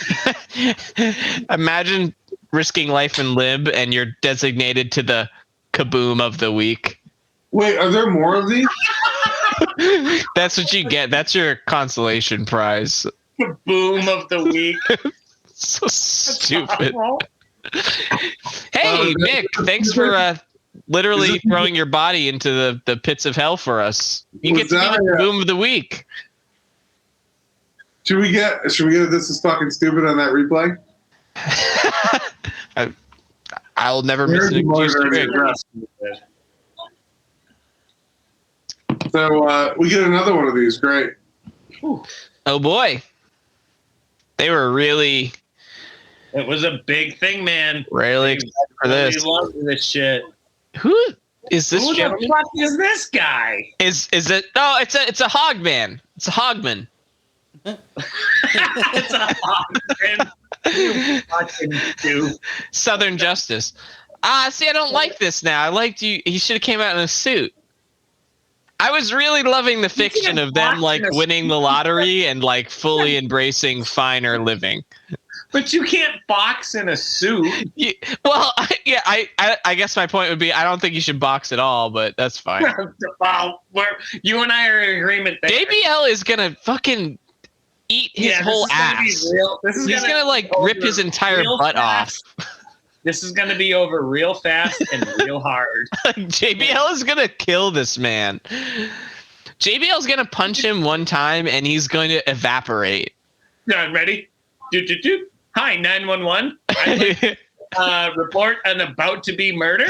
S2: Imagine risking life and limb and you're designated to the kaboom of the week.
S3: Wait, are there more of these?
S2: That's what you get. That's your consolation prize.
S1: Kaboom of the week.
S2: So stupid. Hey, Nick, thanks for literally throwing your body into the pits of hell for us. You get to be the boom of the week.
S3: Should we get a This Is Fucking Stupid on that replay?
S2: I'll never miss an excuse to drink.
S3: So we get another one of these. Great.
S2: Oh boy. They were really...
S1: It was a big thing, man.
S2: Really excited for this.
S1: Really loved this shit.
S2: Who is this gentleman?
S1: Who the fuck is this guy?
S2: Is it? Oh, it's a hogman. It's a hogman.
S1: It's a hogman. You fucking do.
S2: Southern Justice. See, I don't like this now. I liked you. He should have came out in a suit. I was really loving the fiction of them like winning the lottery and like fully embracing finer living.
S1: But you can't box in a suit.
S2: I guess my point would be I don't think you should box at all, but that's fine.
S1: Wow, you and I are in agreement there.
S2: JBL is gonna fucking eat his whole ass. He's gonna like rip his entire butt off.
S1: This is gonna be over real fast and real hard.
S2: JBL is gonna kill this man. JBL is gonna punch him one time and he's going to evaporate.
S1: Yeah, ready? Do. Hi, 911. Report an about to be murder.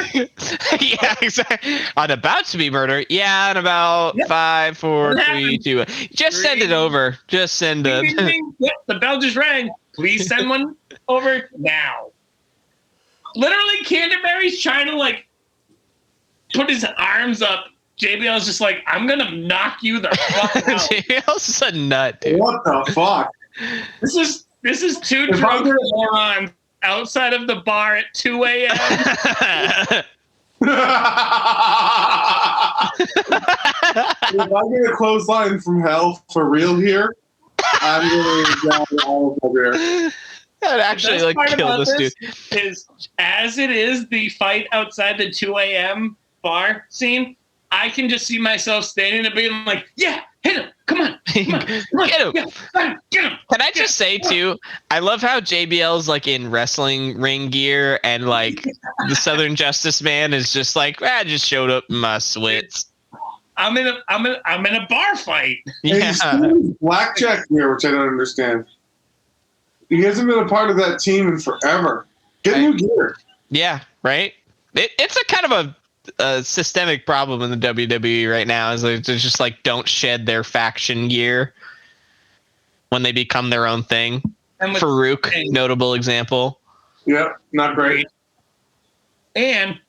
S2: Yeah, exactly. On about to be murder. Yeah, in about 5, 4, 3, 2. Just send it over. Just send it.
S1: Ding, ding, ding. Yep, the bell just rang. Please send one over now. Literally, Canterbury's trying to like put his arms up. JBL's just like, I'm gonna knock you the fuck out.
S2: JBL's just a nut, dude.
S3: What the fuck?
S1: This is two drunk morons outside of the bar at 2 a.m.
S3: If I get a clothesline from hell for real here, I'm going to down all over here.
S2: I'd actually like kill this dude.
S1: Is as it is the fight outside the 2 a.m. bar scene, I can just see myself standing there being like, yeah, hit him. Come on. Get
S2: him. Yeah, get him. Can I just say, too, I love how JBL's like in wrestling ring gear and like the Southern Justice man is just like, I just showed up in my sweats.
S1: I'm in a bar fight.
S3: Yeah. Hey, blackjack here, which I don't understand. He hasn't been a part of that team in forever. Get new gear.
S2: Yeah, right? It's a kind of a systemic problem in the WWE right now is they just like don't shed their faction gear when they become their own thing. And Farouk, notable example.
S3: Yeah, not great.
S1: And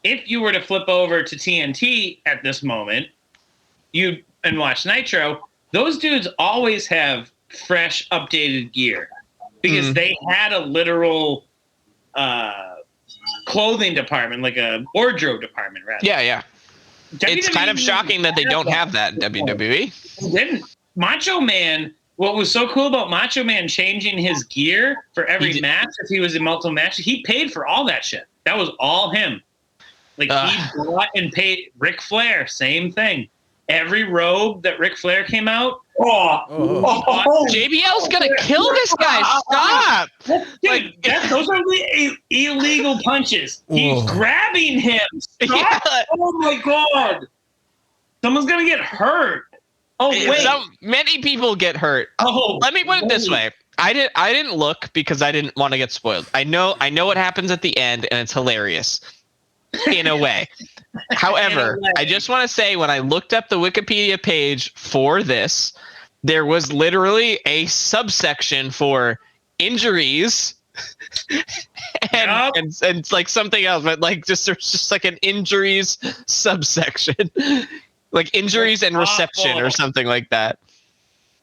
S1: if you were to flip over to TNT at this moment, and watch Nitro, those dudes always have fresh, updated gear because they had a literal clothing department, like a wardrobe department, rather.
S2: Yeah. It's kind of shocking that they don't have that in WWE.
S1: They didn't. Macho Man. What was so cool about Macho Man changing his gear for every match, if he was in multiple matches, he paid for all that shit. That was all him. Like, he bought and paid. Ric Flair, same thing. Every robe that Ric Flair came out.
S2: JBL's gonna kill this guy. Stop!
S1: Dude, those are illegal punches. He's grabbing him. Stop.
S2: Yeah.
S1: Oh my god. Someone's gonna get hurt. Oh wait.
S2: Many people get hurt. Let me put it this way. I didn't look because I didn't want to get spoiled. I know what happens at the end, and it's hilarious. In a way. However, I just want to say when I looked up the Wikipedia page for this, there was literally a subsection for injuries and like something else, but like there's just like an injuries subsection, like injuries and reception or something like that.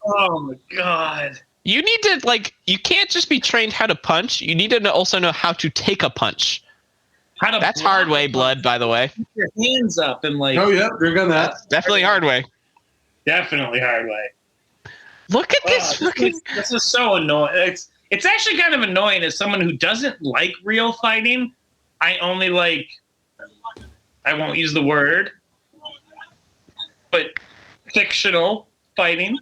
S1: Oh my god.
S2: You need to you can't just be trained how to punch. You need to also know how to take a punch. That's hard way, blood, by the way.
S1: Put your hands up and like.
S3: Oh yeah, you're gonna that.
S2: Definitely hard way.
S1: Definitely hard way.
S2: Look at this.
S1: This is so annoying. It's actually kind of annoying as someone who doesn't like real fighting. I only like. I won't use the word, but fictional fighting.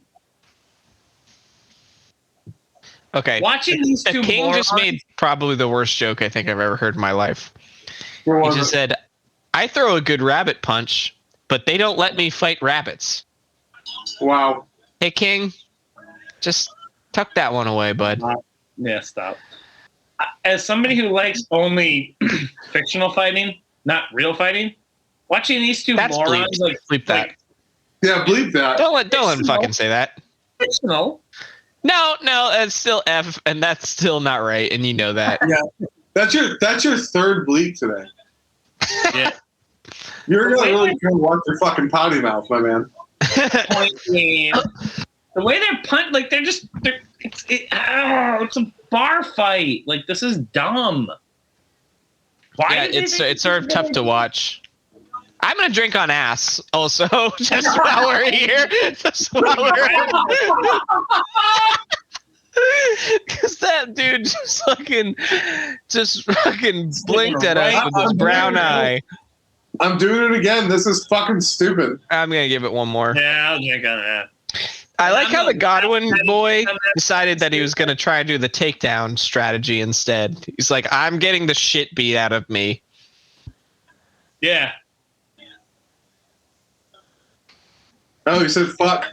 S2: Okay.
S1: Watching these two
S2: King just made probably the worst joke I think I've ever heard in my life. He just said, I throw a good rabbit punch, but they don't let me fight rabbits.
S3: Wow.
S2: Hey, King, just tuck that one away, bud.
S1: Yeah, stop. As somebody who likes only fictional fighting, not real fighting, watching these two morons
S2: bleep that.
S3: Yeah, bleep that.
S2: Don't let him fucking say that.
S1: Fictional.
S2: No, it's still F, and that's still not right, and you know that.
S3: Yeah, that's your third bleep today.
S1: Yeah,
S3: you're gonna really try to watch your fucking potty mouth, my man.
S1: The way they're it's a bar fight. Like, this is dumb. Why?
S2: Yeah, it's sort of tough to watch. I'm gonna drink on ass also, just while we're here. Just while we're here. Because that dude just fucking blinked at us with his brown eye.
S3: I'm doing it again. This is fucking stupid.
S2: I'm gonna give it one more.
S1: Yeah, I'll drink on that.
S2: I like how the Godwin boy decided that he was gonna try and do the takedown strategy instead. He's like, I'm getting the shit beat out of me.
S1: Yeah.
S2: Oh,
S3: he said fuck.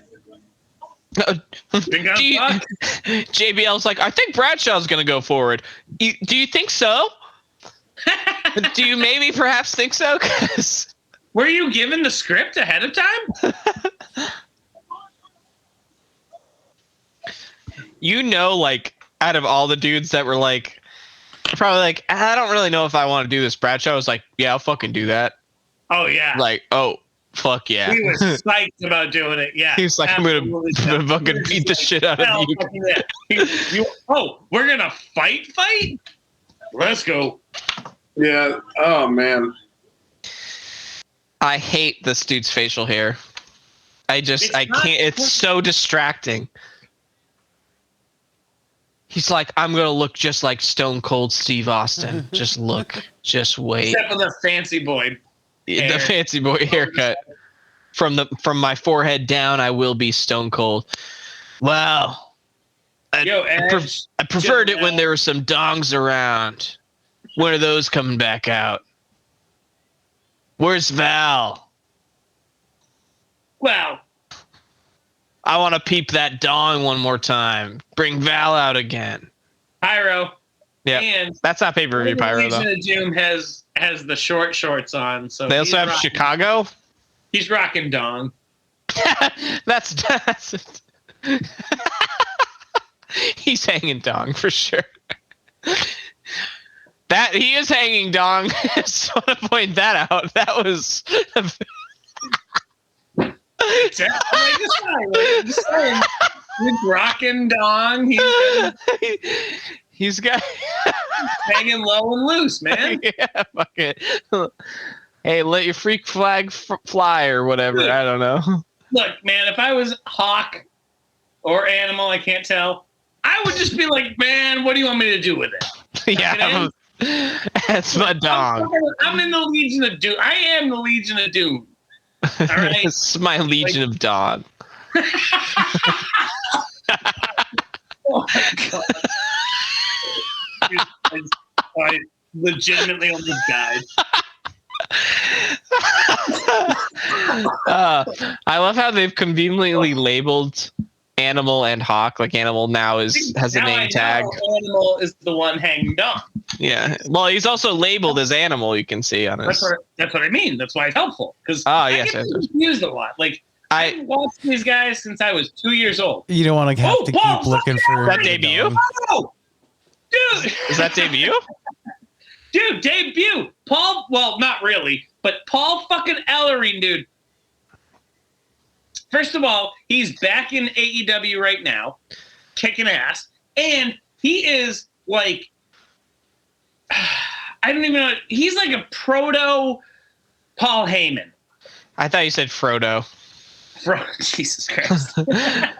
S2: JBL's like, I think Bradshaw's going to go forward. Do you think so? Do you maybe perhaps think so?
S1: Were you given the script ahead of time?
S2: Out of all the dudes that were probably I don't really know if I want to do this. Bradshaw was like, yeah, I'll fucking do that.
S1: Oh, yeah.
S2: Oh, fuck yeah.
S1: He was psyched about doing it. Yeah.
S2: He was like, I'm gonna fucking beat the shit out of you.
S1: We're gonna fight? Let's go.
S3: Yeah. Oh man.
S2: I hate this dude's facial hair. I can't. It's so distracting. He's like, I'm gonna look just like Stone Cold Steve Austin. Just look. Just wait.
S1: Except for the fancy boy.
S2: The fancy boy haircut. From my forehead down, I will be stone cold. Wow. I preferred it when there were some dongs around. When are those coming back out? Where's Val?
S1: Well,
S2: I want to peep that dong one more time. Bring Val out again.
S1: Pyro.
S2: Yeah, and that's not pay-per-view Pyro though.
S1: Doom has the short shorts on, so
S2: they also have Chicago.
S1: He's rocking dong.
S2: that's he's hanging dong for sure. That he is hanging dong. I just want to point that out. That was.
S1: He's rocking dong.
S2: He's got
S1: hanging low and loose, man.
S2: yeah, fuck it. Hey, let your freak flag fly or whatever. I don't know.
S1: Look, man, if I was Hawk or Animal, I can't tell. I would just be like, man, what do you want me to do with it?
S2: Yeah, that's my dog.
S1: I'm in the Legion of Doom. I am the Legion of Doom. All right,
S2: It's my Legion of Dog.
S1: Oh my god! I legitimately almost died.
S2: I love how they've conveniently labeled Animal and Hawk. Like Animal now has a
S1: Now I
S2: name
S1: know
S2: tag.
S1: Animal is the one hanging down.
S2: Yeah. Well, he's also labeled as Animal. You can see on his.
S1: That's what I mean. That's why it's helpful because
S2: Yes,
S1: get
S2: yes.
S1: confused a lot. Like I've watched these guys since I was 2 years old.
S4: You don't want to have to
S1: Paul,
S4: keep looking for
S2: that debut.
S1: Oh, dude,
S2: Is that debut?
S1: dude, debut. Paul. Well, not really, but Paul fucking Ellering, dude. First of all, he's back in AEW right now, kicking ass, and he is like, I don't even know. He's like a proto Paul Heyman.
S2: I thought you said Frodo.
S1: Jesus Christ.
S2: I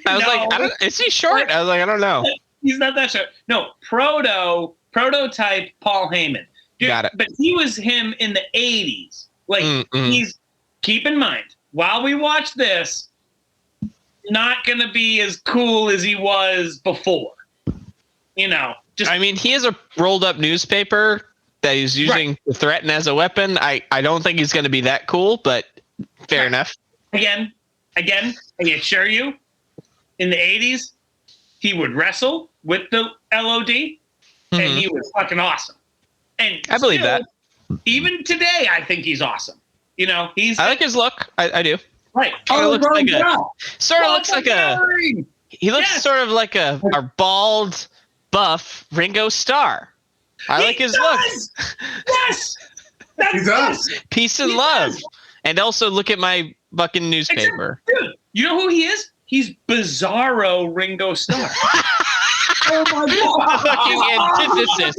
S2: was like, is he short? I was like, I don't know.
S1: He's not that short. No, prototype Paul Heyman. Dude,
S2: Got it.
S1: But he was him in the 80s. Like, he's, keep in mind, while we watch this, not going to be as cool as he was before. You know,
S2: I mean, he has a rolled up newspaper that he's using to threaten as a weapon. I don't think he's going to be that cool, but fair enough.
S1: Again, I assure you, in the 80s, he would wrestle with the LOD, and he was fucking awesome. And
S2: I believe that.
S1: Even today, I think he's awesome. You know,
S2: I like his look. I do.
S1: Right.
S2: He looks like sort of like a bald, buff Ringo Starr. I like his look.
S1: Yes.
S3: He does.
S2: Peace and love. And also look at my fucking newspaper.
S1: Dude, you know who he is? He's Bizarro Ringo Starr. Oh my god!
S2: Fucking antithesis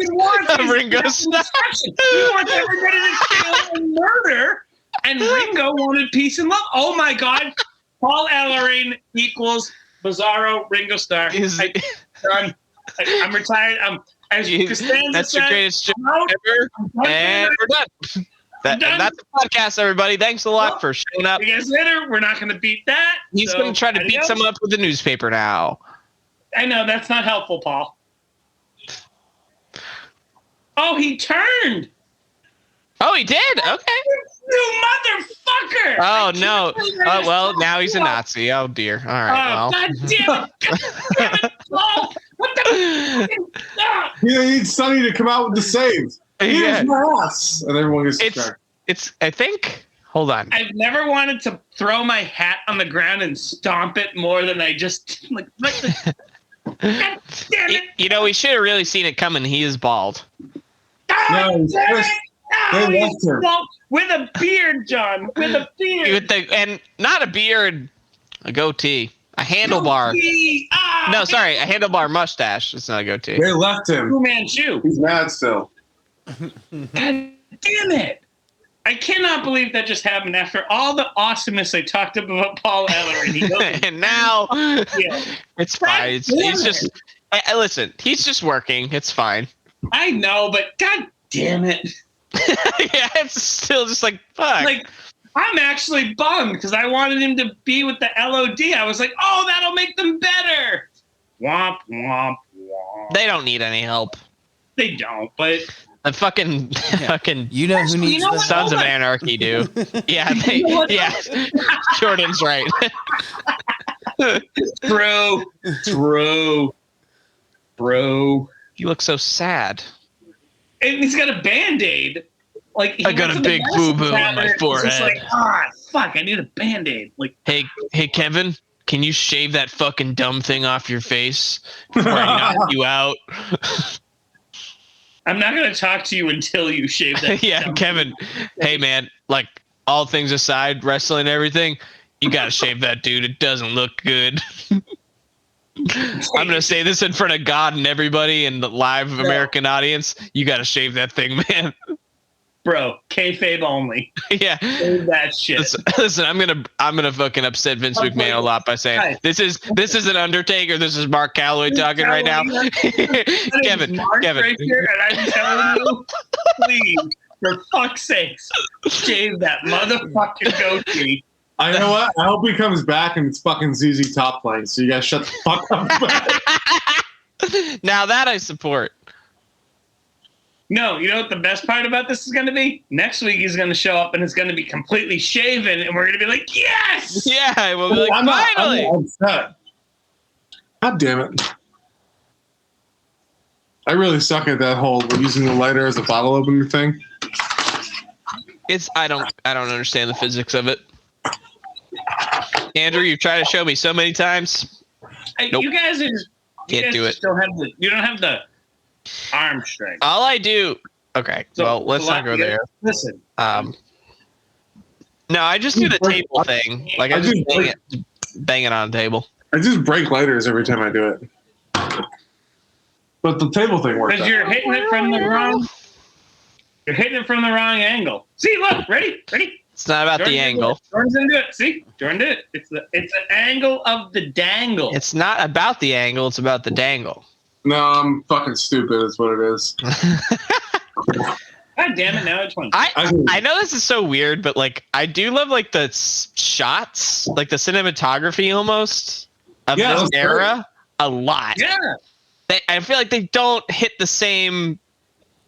S2: of Ringo Starr.
S1: He wants everybody to kill and murder, and Ringo wanted peace and love. Oh my god! Paul Ellering equals Bizarro Ringo Starr. I'm retired. As Costanza
S2: that's
S1: said,
S2: the greatest joke ever. And we're done. That's the podcast, everybody. Thanks a lot for showing up.
S1: See you guys later. We're not going to beat that.
S2: He's going to try to beat someone up with the newspaper now.
S1: I know. That's not helpful, Paul. Oh, he turned.
S2: Oh, he did? Okay.
S1: You motherfucker.
S2: Oh, no. Oh, well, now he's a Nazi. Oh, dear. All right.
S1: Oh, God damn it. God damn it, Paul. What the fuck?
S3: He needs Sonny to come out with the save. Here's my ass. And everyone gets distracted.
S2: It's, I think, hold on.
S1: I've never wanted to throw my hat on the ground and stomp it more than I just, like, God damn it.
S2: You know, we should have really seen it coming. He is bald.
S3: No, they left him.
S1: With a beard, John. With a beard.
S2: And not a beard, a goatee. A handlebar. No, sorry, a handlebar mustache. It's not a goatee.
S3: They left him.
S1: Fu Manchu.
S3: He's mad still.
S1: God damn it. I cannot believe that just happened after all the awesomeness I talked about Paul Ellering.
S2: And now it's fine. He's just listen, he's just working. It's fine.
S1: I know, but god damn it.
S2: Yeah, it's still just like fuck.
S1: Like I'm actually bummed because I wanted him to be with the LOD. I was like, oh, that'll make them better. Womp, womp, womp.
S2: They don't need any help.
S1: They don't, but
S2: the fucking
S4: you know who needs the
S2: Sons of Anarchy do. Yeah, Jordan's right.
S1: True. Bro.
S2: You look so sad.
S1: And he's got a Band-Aid. Like
S2: I got a big boo-boo on my forehead.
S1: It's like, fuck, I need a Band-Aid. Like,
S2: hey, Kevin, can you shave that fucking dumb thing off your face before I knock you out?
S1: I'm not going to talk to you until you shave that.
S2: Yeah, Kevin. Hey, man, like, all things aside, wrestling and everything, you got to shave that dude. It doesn't look good. I'm gonna say this in front of God and everybody and the live American audience. You gotta shave that thing, man.
S1: Bro, kayfabe only.
S2: Yeah.
S1: Shave that shit.
S2: Listen, I'm gonna fucking upset Vince McMahon a lot by saying this is an Undertaker. This is Mark Calloway talking right now. Kevin,
S1: Right here, and I'm telling you, please, for fuck's sakes, shave that motherfucking goatee.
S3: I know what? I hope he comes back and it's fucking ZZ Top playing. So you guys shut the fuck up.
S2: Now that I support.
S1: No, you know what the best part about this is going to be? Next week he's going to show up and it's going to be completely shaven, and we're going to be like, yes!
S2: Yeah, we'll be like, finally!
S3: I'm upset. God damn it. I really suck at that whole using the lighter as a bottle opener thing.
S2: I don't understand the physics of it. Andrew, you've tried to show me so many times.
S1: Hey,
S2: nope.
S1: You guys are just,
S2: can't do it.
S1: You don't have the arm strength.
S2: All I do. Okay, so, well, let's not go there.
S1: Listen.
S2: No, I just do the table thing. Like I just bang it on the table.
S3: I just break lighters every time I do it. But the table thing works.
S1: Because you're hitting it from the wrong. You're hitting it from the wrong angle. See, look, ready.
S2: It's not about
S1: Jordan
S2: the angle.
S1: Jordan's into it. See, Jordan did it. It's the angle of the dangle.
S2: It's not about the angle. It's about the dangle.
S3: No, I'm fucking stupid. Is what it is.
S1: God damn it! Now it's one.
S2: I know this is so weird, but like I do love like the shots, like the cinematography almost of this era a lot.
S1: Yeah.
S2: I feel like they don't hit the same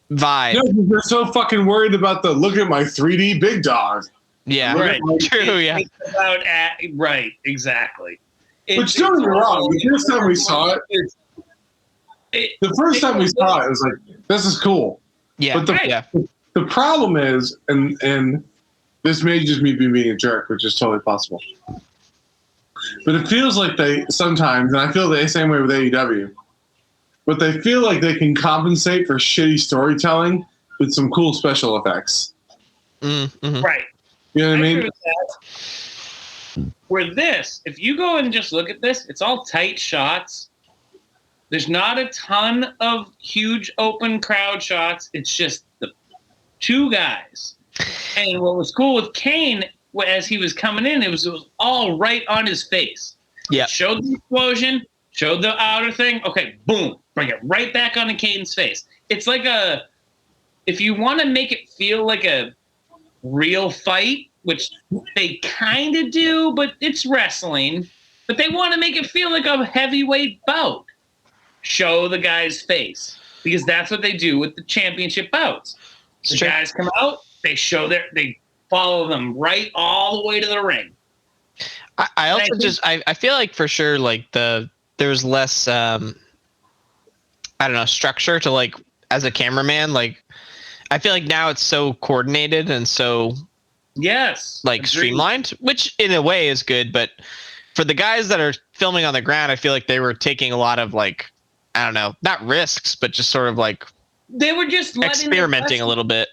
S2: vibe.
S3: No, they're so fucking worried about the look at my 3D big dog.
S2: Yeah,
S1: right.
S2: True. Yeah.
S1: Right. Exactly.
S3: Which don't get me wrong. The first time we saw it, it was like, this is cool.
S2: Yeah.
S3: But the problem is, and this may just me being a jerk, which is totally possible. But it feels like they sometimes, and I feel the same way with AEW, but they feel like they can compensate for shitty storytelling with some cool special effects.
S2: Mm-hmm.
S1: Right.
S3: You know what I mean?
S1: Where this, if you go and just look at this, it's all tight shots. There's not a ton of huge open crowd shots. It's just the two guys. And what was cool with Kane, as he was coming in, it was all right on his face.
S2: Yeah.
S1: Showed the explosion, showed the outer thing. Okay, boom. Bring it right back onto Kane's face. It's like if you want to make it feel like a real fight, which they kind of do, but it's wrestling, but they want to make it feel like a heavyweight bout. Show the guy's face, because that's what they do with the championship bouts. The guys come out, they follow them right all the way to the ring.
S2: I also I feel like for sure like there's less I don't know, structure to like as a cameraman. Like I feel like now it's so coordinated and so streamlined, which in a way is good. But for the guys that are filming on the ground, I feel like they were taking a lot of like, I don't know, not risks, but just sort of like
S1: they were just
S2: experimenting a little bit.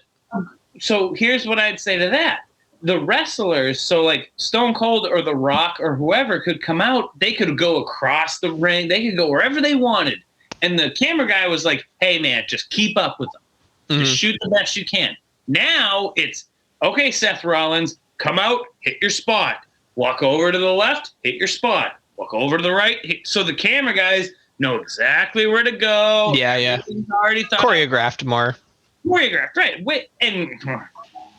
S1: So here's what I'd say to that. The wrestlers, so like Stone Cold or The Rock or whoever could come out, they could go across the ring. They could go wherever they wanted. And the camera guy was like, hey, man, just keep up with them.
S2: Mm-hmm.
S1: Just shoot the best you can. Now it's, okay, Seth Rollins, come out, hit your spot. Walk over to the left, hit your spot. Walk over to the right. So the camera guys know exactly where to go.
S2: Yeah.
S1: Already thought
S2: choreographed more.
S1: Choreographed, right. And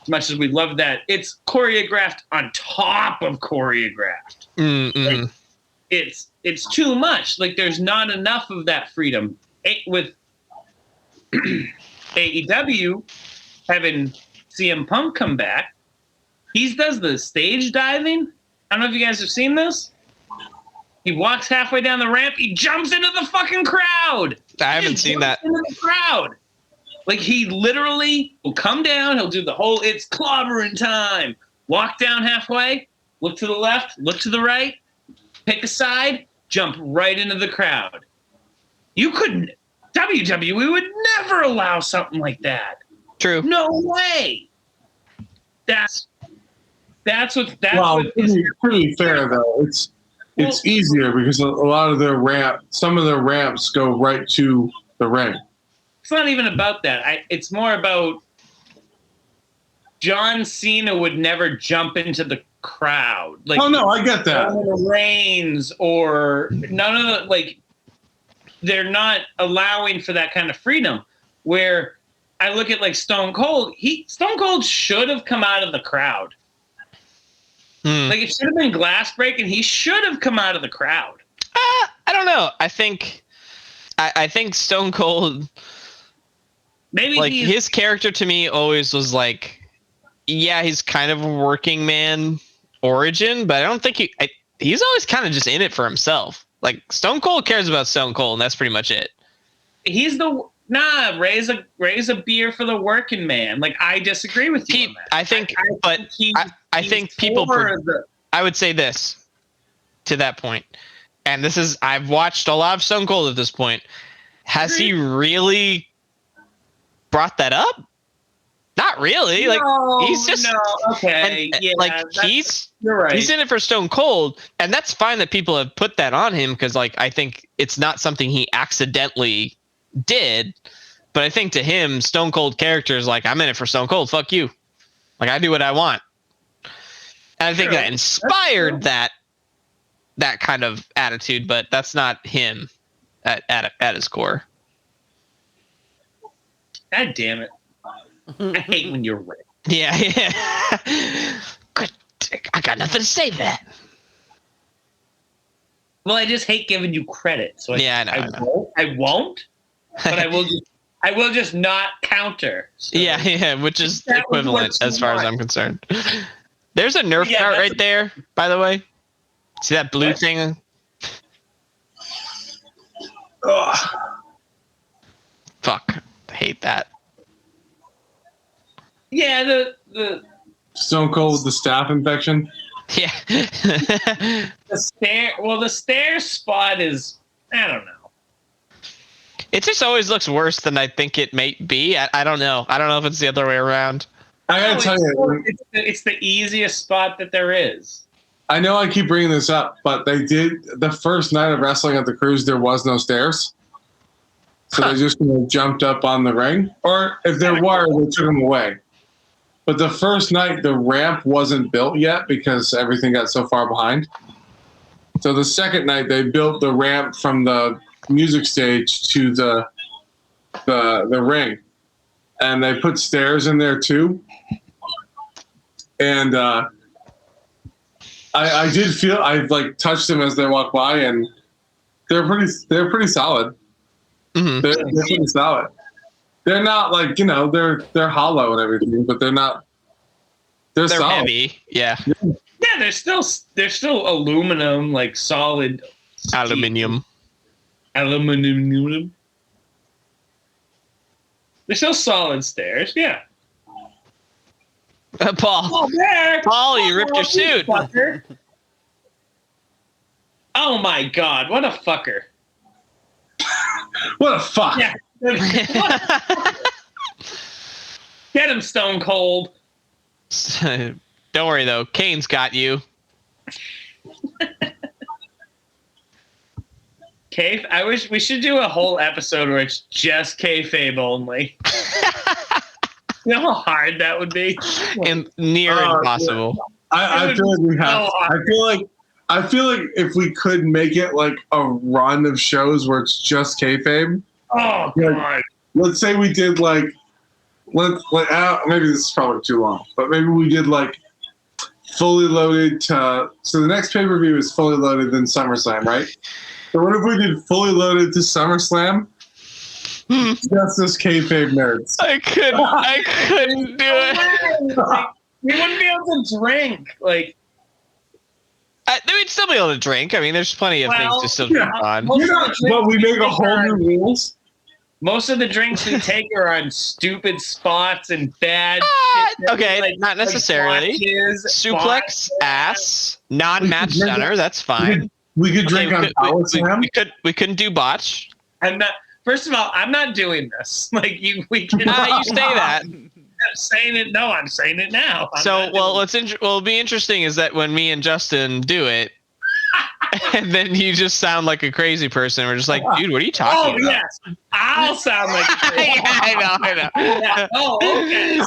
S1: as much as we love that, it's choreographed on top of choreographed.
S2: Mm-hmm.
S1: Like, it's too much. Like there's not enough of that freedom. With AEW having CM Punk come back, he does the stage diving. I don't know if you guys have seen this. He walks halfway down the ramp. He jumps into the fucking crowd.
S2: I haven't seen that.
S1: Into the crowd. Like he literally will come down. He'll do the whole it's clobbering time. Walk down halfway. Look to the left. Look to the right. Pick a side. Jump right into the crowd. You couldn't. WWE would never allow something like that.
S2: True.
S1: No way. That's what.
S3: Pretty fair though. it's easier because a lot of some of their ramps go right to the ring.
S1: It's not even about that. It's more about John Cena would never jump into the crowd. Like,
S3: oh no, I get that.
S1: The Reigns or none of the, like, they're not allowing for that kind of freedom. Where I look at like Stone Cold, Stone Cold should have come out of the crowd. Like, it should have been glass breaking. He should have come out of the crowd.
S2: I don't know. I think Stone Cold.
S1: Maybe
S2: like his character to me always was like, yeah, he's kind of a working man origin, but I don't think he's always kind of just in it for himself. Like, Stone Cold cares about Stone Cold, and that's pretty much it.
S1: He's raise a beer for the working man. Like, I disagree with you on that.
S2: I think people. I would say this to that point, and this is, I've watched a lot of Stone Cold at this point. Has he really brought that up? Not really. Like, he's just
S1: okay.
S2: You're right. He's in it for Stone Cold, and that's fine that people have put that on him because, like, I think it's not something he accidentally did. But I think to him, Stone Cold character is like, I'm in it for Stone Cold. Fuck you. Like, I do what I want. And I think that inspired that kind of attitude, but that's not him at his core.
S1: God damn it. I hate when you're right.
S2: Yeah. I got nothing to say to that.
S1: Well, I just hate giving you credit. So
S2: I
S1: won't, but I will just not counter. So
S2: yeah, which is equivalent as far as I'm concerned. There's a Nerf cart right there, by the way. See that blue thing?
S3: Ugh.
S2: Fuck. I hate that.
S1: Yeah, the
S3: Stone Cold with the staph infection.
S2: Yeah.
S1: the stair spot is, I don't know.
S2: It just always looks worse than I think it may be. I don't know. I don't know if it's the other way around.
S3: I gotta tell you,
S1: it's the easiest spot that there is.
S3: I know I keep bringing this up, but they did the first night of wrestling at the Cruise. There was no stairs, so they just jumped up on the ring, or if there were, they took them away. But the first night, the ramp wasn't built yet because everything got so far behind. So the second night, they built the ramp from the music stage to the ring, and they put stairs in there too. And I did feel, I like touched them as they walked by, and they're pretty solid.
S2: Mm-hmm.
S3: They're pretty solid. They're not like, they're hollow and everything, but they're not. They're solid.
S2: Heavy, yeah.
S1: Yeah, they're still aluminum, like solid.
S2: Aluminium.
S1: They're still solid stairs, yeah.
S2: Paul, you ripped your suit.
S1: Fucker. Oh my God, what a fucker.
S3: What a fuck.
S1: Yeah. Get him, Stone Cold.
S2: Don't worry, though. Kane's got you.
S1: I wish we should do a whole episode where it's just kayfabe only. You know how hard that would be?
S2: And near impossible.
S3: I feel like we have. I feel like if we could make it like a run of shows where it's just kayfabe.
S1: Oh God!
S3: Let's say we did maybe this is probably too long, but maybe we did like fully loaded so the next pay-per-view is fully loaded then SummerSlam, right? So what if we did fully loaded to SummerSlam? Just as kayfabe nerds.
S2: I couldn't do it.
S1: We wouldn't be able to drink. Like,
S2: we'd still be able to drink. I mean, there's plenty of things to still drink on.
S3: But we make a whole new rules.
S1: Most of the drinks we take are on stupid spots and bad.
S2: Okay, not necessarily. Suplex, ass, non-match center. That's fine.
S3: We could drink on Power Slam.
S2: We couldn't do botch.
S1: I'm not. First of all, I'm not doing this. Like we can.
S2: You say that.
S1: I'm saying it. No, I'm saying it now.
S2: What'll be interesting is that when me and Justin do it, and then you just sound like a crazy person. We're just like, dude, what are you talking about?
S1: Yes, I'll sound like.
S2: Yeah, I know.
S1: Yeah. Oh, okay.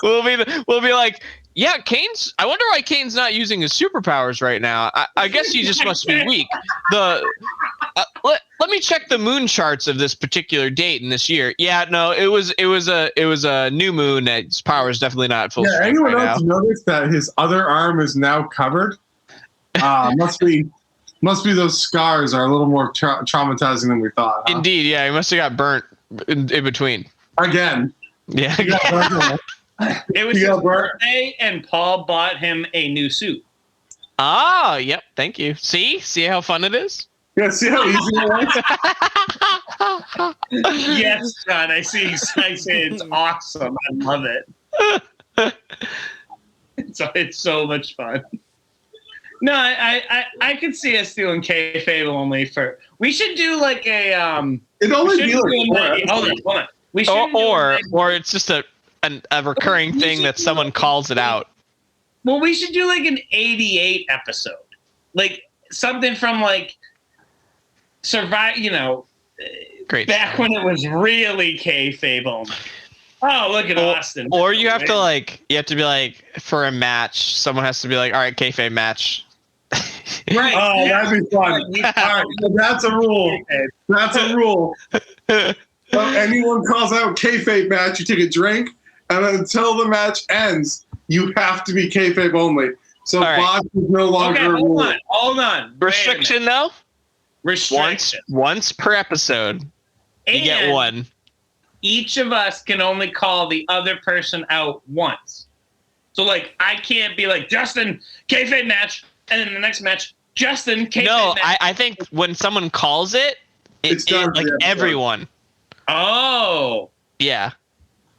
S2: We'll be like, yeah, Kane's. I wonder why Kane's not using his superpowers right now. I guess he just must be weak. Let me check the moon charts of this particular date in this year. Yeah, no, it was a new moon. Its power is definitely not at full strength
S3: anyone
S2: right
S3: else
S2: now.
S3: notice that his other arm is now covered? Must be those scars are a little more traumatizing than we thought. Huh?
S2: Indeed, yeah, he must have got burnt in between.
S3: Again.
S2: Yeah.
S1: It was his birthday, and Paul bought him a new suit.
S2: Oh, yep. Thank you. See how fun it is.
S3: Yeah, see how easy it was?
S1: Yes, John. I see. I say it's awesome. I love it. It's so much fun. No, I could see us doing kayfabe only for. We should do like a
S3: It only be like
S1: hold on. We should
S2: or it's just a recurring thing that someone calls it out.
S1: Well, we should do like an 88 episode, like something from like Survive.
S2: Great.
S1: Back when it was really kayfabe only. Oh, look at Austin.
S2: Or you have to be like, for a match, someone has to be like, all right, kayfabe match.
S1: Right.
S3: Oh, that'd be fun. All right, so that's a rule. That's a rule. So anyone calls out kayfabe match, you take a drink, and until the match ends, you have to be kayfabe only. So bot is no longer a rule.
S1: Hold on.
S2: Restriction though?
S1: Restriction.
S2: Once per episode, you get one.
S1: Each of us can only call the other person out once. So like, I can't be like, Justin, kayfabe match, and then the next match, Justin, kayfabe match.
S2: No, I think when someone calls it's done, like everyone.
S1: Oh.
S2: Yeah.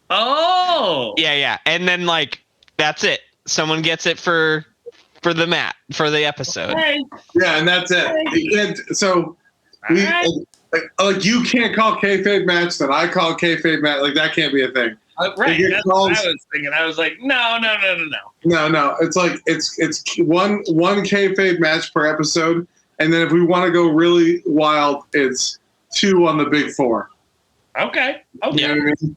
S1: Oh.
S2: Yeah. And then like that's it. Someone gets it for the episode.
S1: Okay.
S3: Yeah, and that's it. So like you can't call kayfabe match, then I call kayfabe match. Like that can't be a thing.
S1: Right. That's what I was thinking. I was like, no.
S3: No. It's like it's one kayfabe match per episode, and then if we want to go really wild, it's 2 on the big 4.
S1: Okay.
S3: You know what I mean?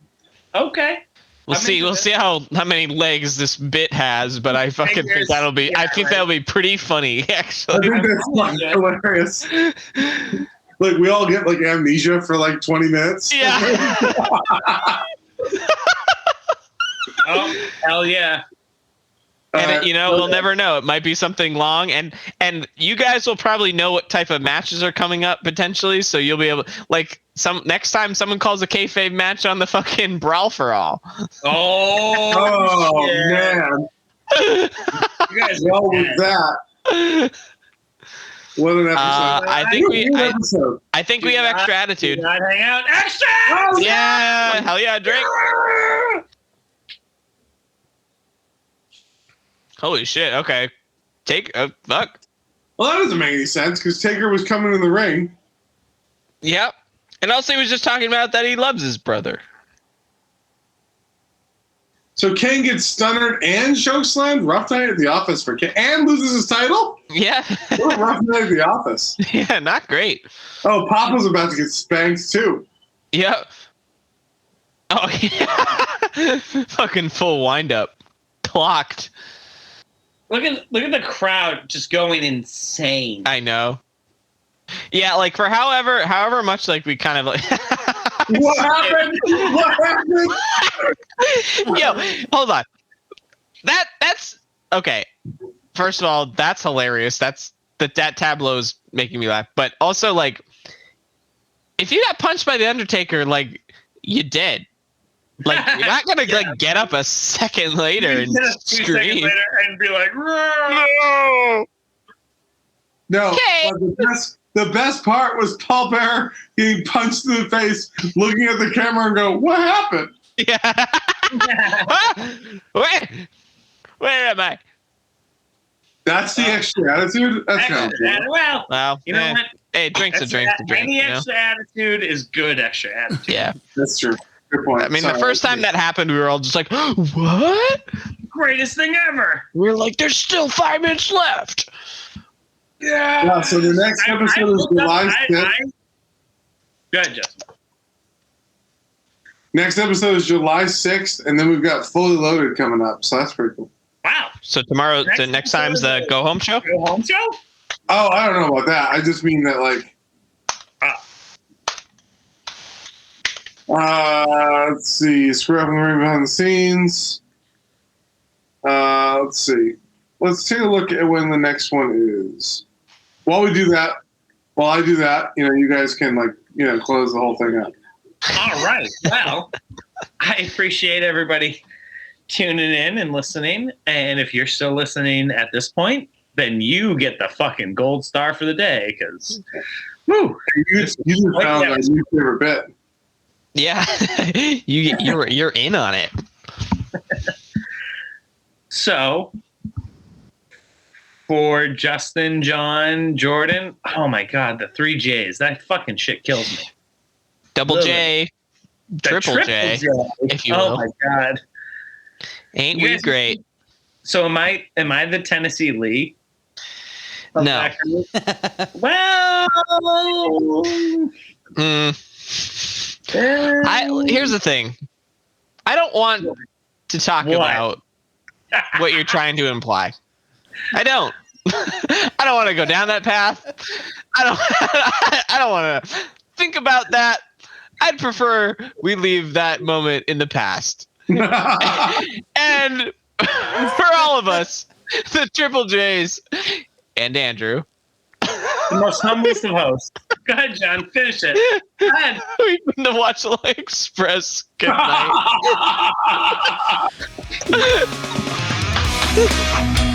S1: Okay.
S2: We'll see how many legs this bit has, but I fucking think that'll be. I think that'll be pretty funny, actually.
S3: I think that's hilarious. Like we all get like amnesia for like 20 minutes.
S2: Yeah.
S1: Oh, hell yeah.
S2: And we'll never know. It might be something long, and you guys will probably know what type of matches are coming up potentially. So you'll be able, like, next time someone calls a kayfabe match on the fucking Brawl for All.
S3: Oh man! You guys go with that. What an episode!
S2: I think we have extra attitude.
S1: Not hang out. Extra!
S3: Oh,
S2: yeah! Hell yeah! Drink. Holy shit! Okay, fuck.
S3: Well, that doesn't make any sense because Taker was coming in the ring.
S2: Yep, and also he was just talking about that he loves his brother.
S3: So Kane gets stunnered and chokeslammed. Rough night at the office for Kane, and loses his title.
S2: Yeah.
S3: What a rough night at the office.
S2: Yeah, not great.
S3: Oh, Papa's about to get spanked too.
S2: Yep. Oh yeah. Fucking full wind up. Clocked.
S1: Look at the crowd just going insane.
S2: I know. Yeah, like for however much like we kind of like.
S3: What happened? What happened?
S2: Yo, hold on. That's okay. First of all, that's hilarious. That tableau is making me laugh. But also, like, if you got punched by the Undertaker, like, you dead. Like, you're not gonna like get up a second later and scream
S1: and be like, no.
S3: No. The best part was Paul Bearer getting punched in the face, looking at the camera and go, "What happened?"
S2: Yeah. Where am I?
S3: That's the extra attitude. That's kind of cool.
S2: Well,
S1: you know what?
S2: Hey, drink's a drink.
S1: Any extra attitude is good extra attitude.
S2: Yeah,
S3: that's true. Good point.
S2: I mean, the first time that happened, we were all just like, "What?
S1: Greatest thing ever!"
S2: We were like, "There's still 5 minutes left."
S3: Yeah, so the next episode is July 6th.
S1: Go ahead, Justin.
S3: Next episode is July 6th, and then we've got Fully Loaded coming up, so that's pretty cool.
S1: Wow.
S2: So tomorrow, the next time's the go home show?
S1: Go home show?
S3: Oh, I don't know about that. I just mean that, like, let's see. Screw up in the ring behind the scenes. Let's see. Let's take a look at when the next one is. While I do that, you guys can, like, close the whole thing up.
S1: All right. Well, I appreciate everybody tuning in and listening. And if you're still listening at this point, then you get the fucking gold star for the day. Because, woo.
S3: You just found my new favorite bit.
S2: Yeah, you're in on it.
S1: So, for Justin, John, Jordan, oh my God, the 3 J's. That fucking shit kills me.
S2: Double J, triple J, if you will.
S1: Oh my God.
S2: Ain't we great?
S1: So am I the Tennessee Lee?
S2: No.
S1: Well,
S2: here's the thing. I don't want to talk about what you're trying to imply. I don't. I don't want to go down that path. I don't want to think about that. I'd prefer we leave that moment in the past. And for all of us, the Triple J's and Andrew,
S1: the most humblest of hosts. Go ahead, John. Finish it. Go ahead.
S2: We've been the Watchalong Express. Good night.